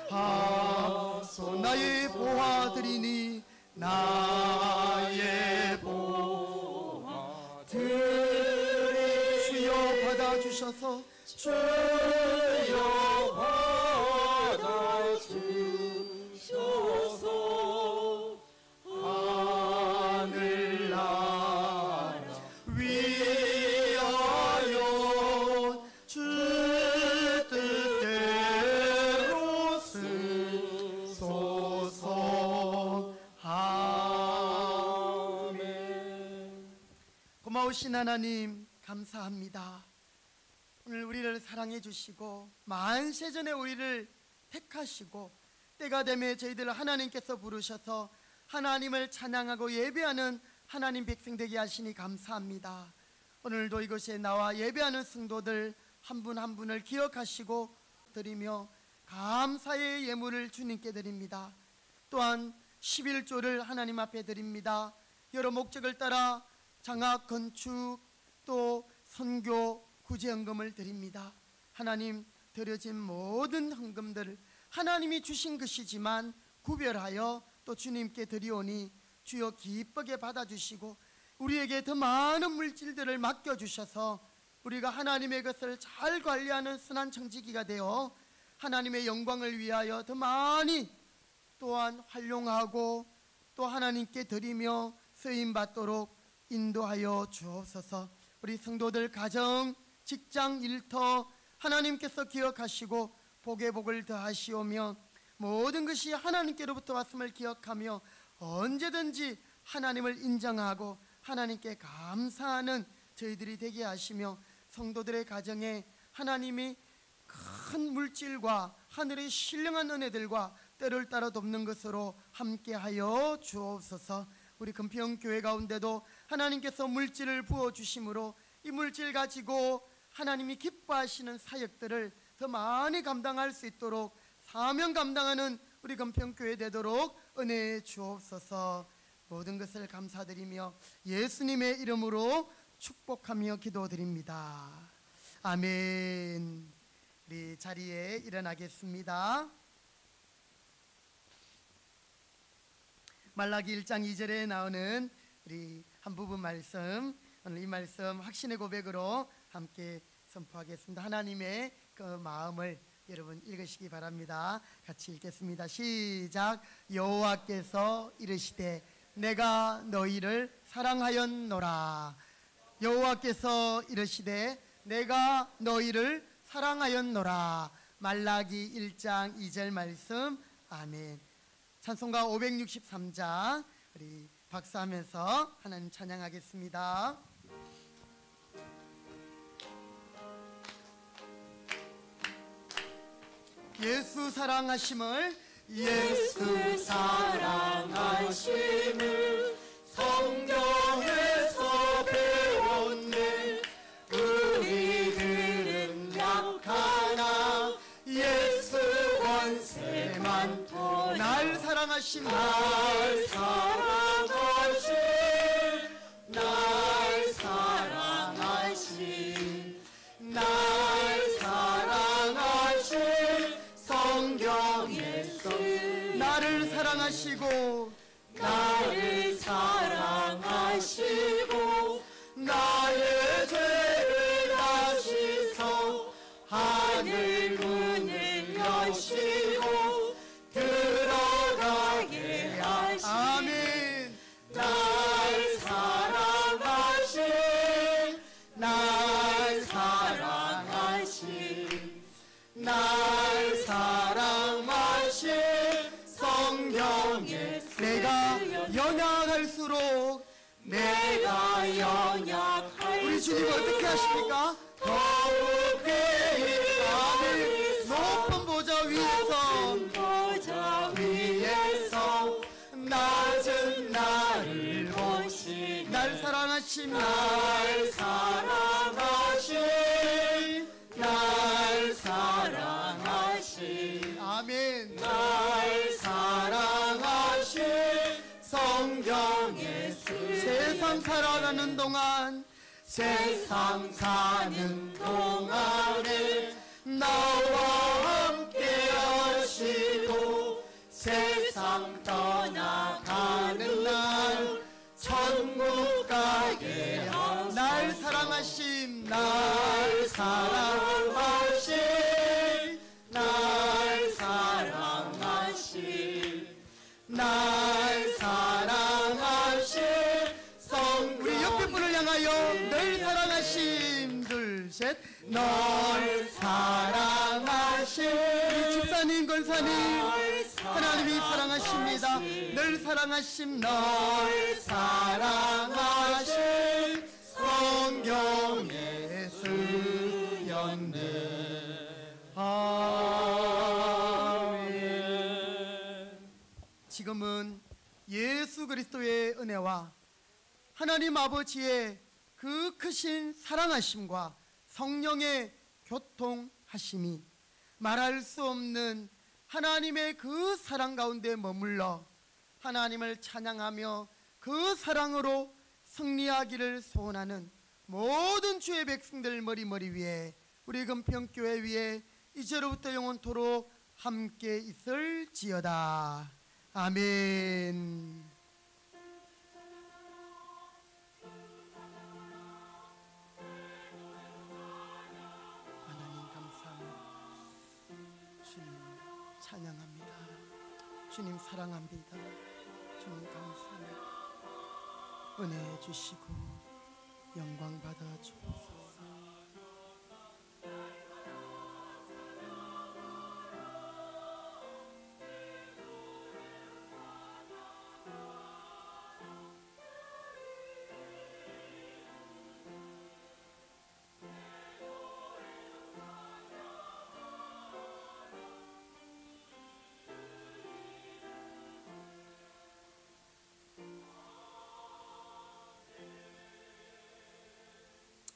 하소. 나의 보화 드리니, 나의 보화 드리 주여 받아주셔서 주여 받아주셔서 하늘나라 위하여 주 뜻대로 쓰소서. 아멘. 고마우신 하나님 감사합니다. 오늘 우리를 사랑해 주시고 만세전에 우리를 택하시고 때가 되면 저희들을 하나님께서 부르셔서 하나님을 찬양하고 예배하는 하나님 백성 되게 하시니 감사합니다. 오늘도 이곳에 나와 예배하는 성도들 한 분 한 분을 기억하시고 드리며 감사의 예물을 주님께 드립니다. 또한 11조를 하나님 앞에 드립니다. 여러 목적을 따라 장학, 건축, 또 선교, 구제헌금을 드립니다. 하나님, 드려진 모든 헌금들을 하나님이 주신 것이지만 구별하여 또 주님께 드리오니 주여 기쁘게 받아주시고 우리에게 더 많은 물질들을 맡겨주셔서 우리가 하나님의 것을 잘 관리하는 선한 청지기가 되어 하나님의 영광을 위하여 더 많이 또한 활용하고 또 하나님께 드리며 쓰임받도록 인도하여 주옵소서. 우리 성도들 가정, 직장, 일터 하나님께서 기억하시고 복의 복을 더하시오며 모든 것이 하나님께로부터 왔음을 기억하며 언제든지 하나님을 인정하고 하나님께 감사하는 저희들이 되게 하시며 성도들의 가정에 하나님이 큰 물질과 하늘의 신령한 은혜들과 때를 따라 돕는 것으로 함께하여 주옵소서. 우리 금평교회 가운데도 하나님께서 물질을 부어주심으로 이 물질 가지고 하나님이 기뻐하시는 사역들을 더 많이 감당할 수 있도록 사명 감당하는 우리 금평교회 되도록 은혜해 주옵소서. 모든 것을 감사드리며 예수님의 이름으로 축복하며 기도드립니다. 아멘. 우리 자리에 일어나겠습니다. 말라기 1장 2절에 나오는 우리 한 부분 말씀, 오늘 이 말씀 확신의 고백으로 함께 선포하겠습니다. 하나님의 그 마음을 여러분 읽으시기 바랍니다. 같이 읽겠습니다. 시작. 여호와께서 이르시되 내가 너희를 사랑하였노라. 여호와께서 이르시되 내가 너희를 사랑하였노라. 말라기 1장 2절 말씀. 아멘. 찬송가 563장 우리 박수하면서 하나님 찬양하겠습니다. 예수 사랑하심을 예수 사랑하심을 성경에서 배웠네. 우리들은 약하나 예수 권세만 더 날 사랑하심 날 사랑하심 날 사랑하심 날 사랑하심 성경에서 나를 사랑하시고 나를 사랑하시고 나의 죄를 다시서 하늘 문을 여시고 들어가게 하시고 아멘. 날 사랑하신 날 사랑하신 날 사랑하신 성경에 내가 연약할수록 내가 연약할 우리 주님 어떻게 하십니까? 더욱 아멘. 높은 보좌 위에서 보좌 위에서 낮은 나를 보시 날 사랑하심 날 사랑하신 날 사랑하신 아멘. 날 사랑하신 성경의 세상 살아가는 동안 세상 사는 동안에 나와 함께 하시고 세상 떠나가는 날 천국 가게 하소서. 날 사랑하심 날 사랑하신 날 사랑하신 날 사랑하신 우리 옆에 분을 향하여 널 사랑하심 둘셋 널 사랑하신 우리 집사님 권사님 하나님이 사랑하십니다. 널 사랑하심 널 사랑하신 성경에 쓰였네. 아멘. 지금은 예수 그리스도의 은혜와 하나님 아버지의 그 크신 사랑하심과 성령의 교통하심이 말할 수 없는 하나님의 그 사랑 가운데 머물러 하나님을 찬양하며 그 사랑으로 승리하기를 소원하는 모든 주의 백성들 머리 위에 우리 금평교회 위에 이제로부터 영원토록 함께 있을지어다. 아멘. 하나님 감사합니다. 주님 찬양합니다. 주님 사랑합니다. 주님 감사합니다. 은혜 주시고 영광 받아 주옵소서.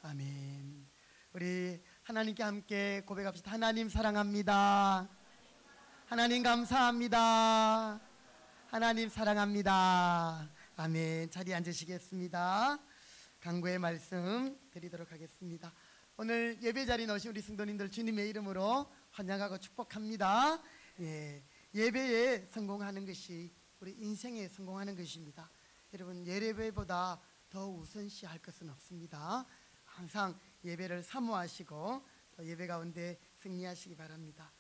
아멘. 우리 하나님께 함께 고백합시다. 하나님 사랑합니다. 하나님 감사합니다. 하나님 사랑합니다. 아멘. 자리에 앉으시겠습니다. 강구의 말씀 드리도록 하겠습니다. 오늘 예배 자리에 오신 우리 성도님들 주님의 이름으로 환영하고 축복합니다. 예배에 성공하는 것이 우리 인생에 성공하는 것입니다. 여러분, 예배보다 더 우선시할 것은 없습니다. 항상 예배를 사모하시고 또 예배 가운데 승리하시기 바랍니다.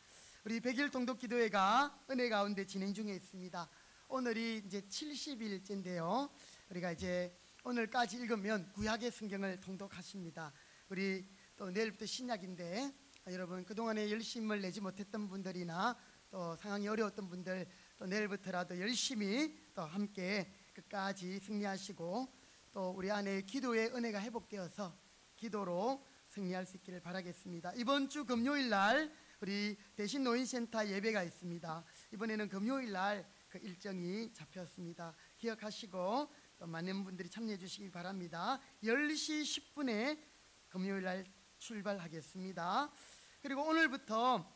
우리 100일 통독기도회가 은혜 가운데 진행 중에 있습니다. 오늘이 이제 70일째인데요. 우리가 이제 오늘까지 읽으면 구약의 성경을 통독하십니다. 우리 또 내일부터 신약인데 여러분 그동안에 열심을 내지 못했던 분들이나 또 상황이 어려웠던 분들 또 내일부터라도 열심히 또 함께 끝까지 승리하시고 또 우리 안에 기도의 은혜가 회복되어서 기도로 승리할 수 있기를 바라겠습니다. 이번 주 금요일 날 우리 대신 노인센터 예배가 있습니다. 이번에는 금요일 날 그 일정이 잡혔습니다. 기억하시고 또 많은 분들이 참여해 주시기 바랍니다. 10시 10분에 금요일 날 출발하겠습니다. 그리고 오늘부터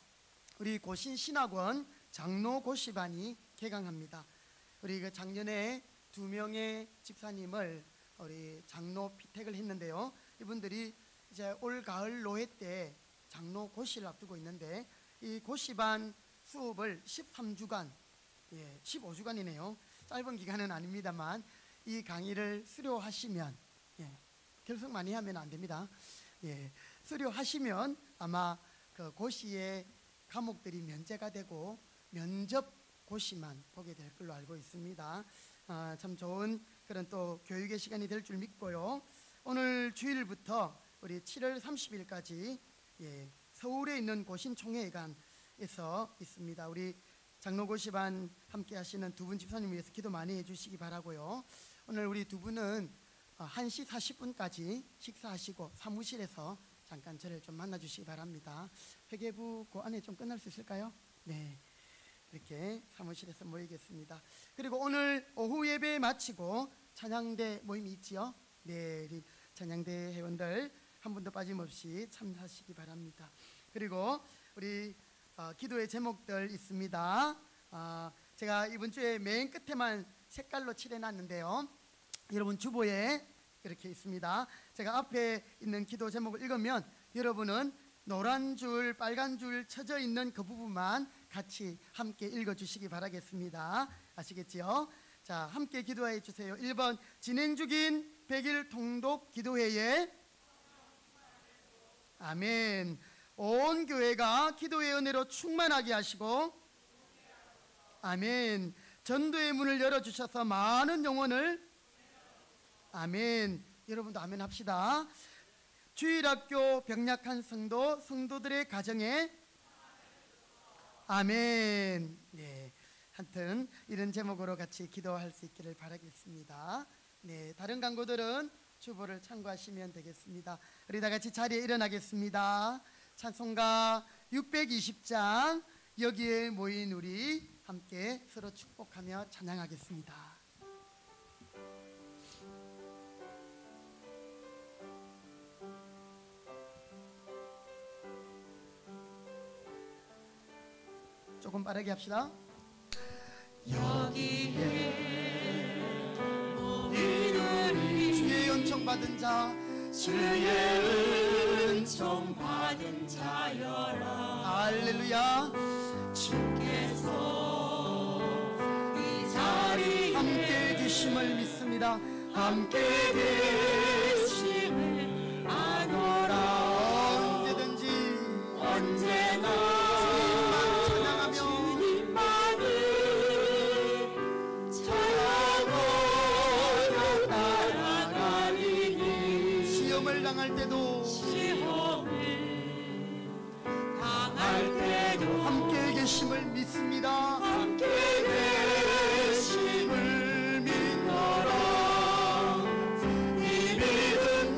우리 고신신학원 장로 고시반이 개강합니다. 우리 그 작년에 2명의 집사님을 우리 장로 피택을 했는데요. 이분들이 이제 올 가을 노회 때 장로 고시를 앞두고 있는데 이 고시반 수업을 13주간 15주간이네요. 짧은 기간은 아닙니다만 이 강의를 수료하시면 결석 많이 하면 안 됩니다. 수료하시면 아마 그 고시의 과목들이 면제가 되고 면접 고시만 보게 될 걸로 알고 있습니다. 참 좋은 그런 또 교육의 시간이 될 줄 믿고요. 오늘 주일부터 우리 7월 30일까지 서울에 있는 고신총회관에서 있습니다. 우리 장로고시반 함께 하시는 두 분 집사님 위해서 기도 많이 해주시기 바라고요. 오늘 우리 두 분은 1시 40분까지 식사하시고 사무실에서 잠깐 저를 좀 만나주시기 바랍니다. 회계부 그 안에 좀 끝날 수 있을까요? 네, 이렇게 사무실에서 모이겠습니다. 그리고 오늘 오후 예배 마치고 찬양대 모임이 있지요. 네, 우리 찬양대 회원들 한 분도 빠짐없이 참여하시기 바랍니다. 그리고 우리 기도의 제목들 있습니다. 제가 이번 주에 맨 끝에만 색깔로 칠해놨는데요. 여러분 주보에 이렇게 있습니다. 제가 앞에 있는 기도 제목을 읽으면 여러분은 노란 줄, 빨간 줄 쳐져 있는 그 부분만 같이 함께 읽어주시기 바라겠습니다. 아시겠지요? 자, 함께 기도해 주세요. 1번 진행 중인 100일 통독 기도회에 아멘. 온 교회가 기도의 은혜로 충만하게 하시고 아멘. 전도의 문을 열어주셔서 많은 영혼을 아멘. 여러분도 아멘 합시다. 주일학교 병약한 성도들의 가정에 아멘. 네, 하여튼 이런 제목으로 같이 기도할 수 있기를 바라겠습니다. 네, 다른 강구들은 주보를 참고하시면 되겠습니다. 우리 다 같이 자리에 일어나겠습니다. 찬송가 620장 여기에 모인 우리 함께 서로 축복하며 찬양하겠습니다. 조금 빠르게 합시다. 여기에 모인 우리 주의 은총 받은 자 주의 은총 받은 자여라. 할렐루야. 주께서 이 자리에 함께 계심을 믿습니다. 함께 계심을 아노라. 언제든지 언제나 주님만을 찬양하며 따라가리니. 시험을 당할 때도 함께 계심을 믿습니다. 함께 계심을 믿노라. 이 믿음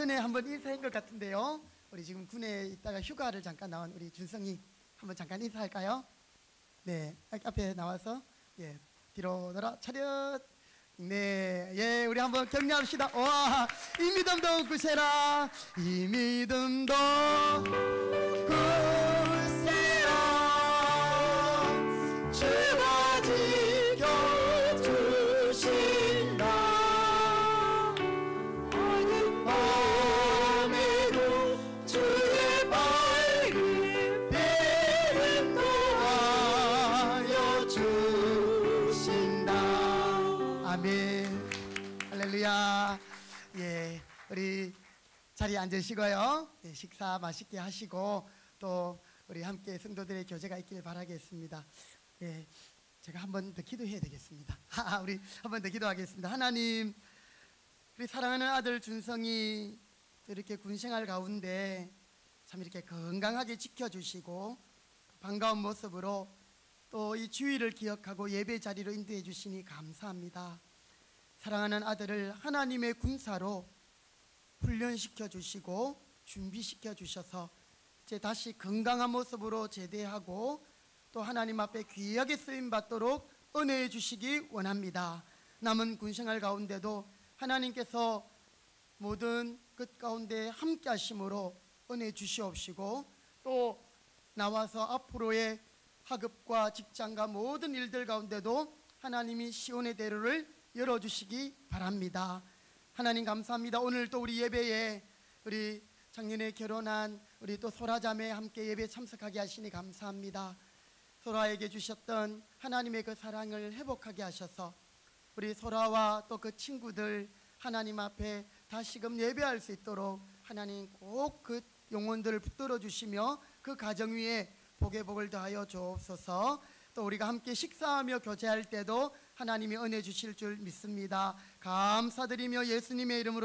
전에 한번 인사한 것 같은데요. 우리 지금 군에 있다가 휴가를 잠깐 나온 우리 준성이 한번 잠깐 인사할까요? 네, 앞에 나와서 예, 뒤로 돌아 차렷. 네, 예, 우리 한번 격려합시다. 와, 이 믿음도 구세라, 이 믿음도 구세라, 주가 지켜주신다. 어둠 밤에도 주의 밝은 빛을 도하여 주신다. 아멘. 할렐루야. 예, 우리 자리에 앉으시고요. 예, 식사 맛있게 하시고 또 우리 함께 성도들의 교제가 있길 바라겠습니다. 예, 제가 한 번 더 기도해야 되겠습니다. 우리 한 번 더 기도하겠습니다. 하나님, 우리 사랑하는 아들 준성이 이렇게 군생활 가운데 참 이렇게 건강하게 지켜주시고 반가운 모습으로 또 이 주의를 기억하고 예배 자리로 인도해 주시니 감사합니다. 사랑하는 아들을 하나님의 군사로 훈련시켜 주시고 준비시켜 주셔서 이제 다시 건강한 모습으로 제대하고 또 하나님 앞에 귀하게 쓰임 받도록 은혜해 주시기 원합니다. 남은 군생활 가운데도 하나님께서 모든 끝 가운데 함께 하심으로 은혜 주시옵시고 또 나와서 앞으로의 학업과 직장과 모든 일들 가운데도 하나님이 시온의 대로를 열어주시기 바랍니다. 하나님 감사합니다. 오늘 또 우리 예배에 우리 작년에 결혼한 우리 또 소라자매 함께 예배 참석하게 하시니 감사합니다. 소라에게 주셨던 하나님의 그 사랑을 회복하게 하셔서 우리 소라와 또 그 친구들 하나님 앞에 다시금 예배할 수 있도록 하나님 꼭 그 영혼들을 붙들어 주시며 그 가정 위에 복의 복을 더하여 주옵소서. 또 우리가 함께 식사하며 교제할 때도 하나님이 은혜 주실 줄 믿습니다. 감사드리며 예수님의 이름으로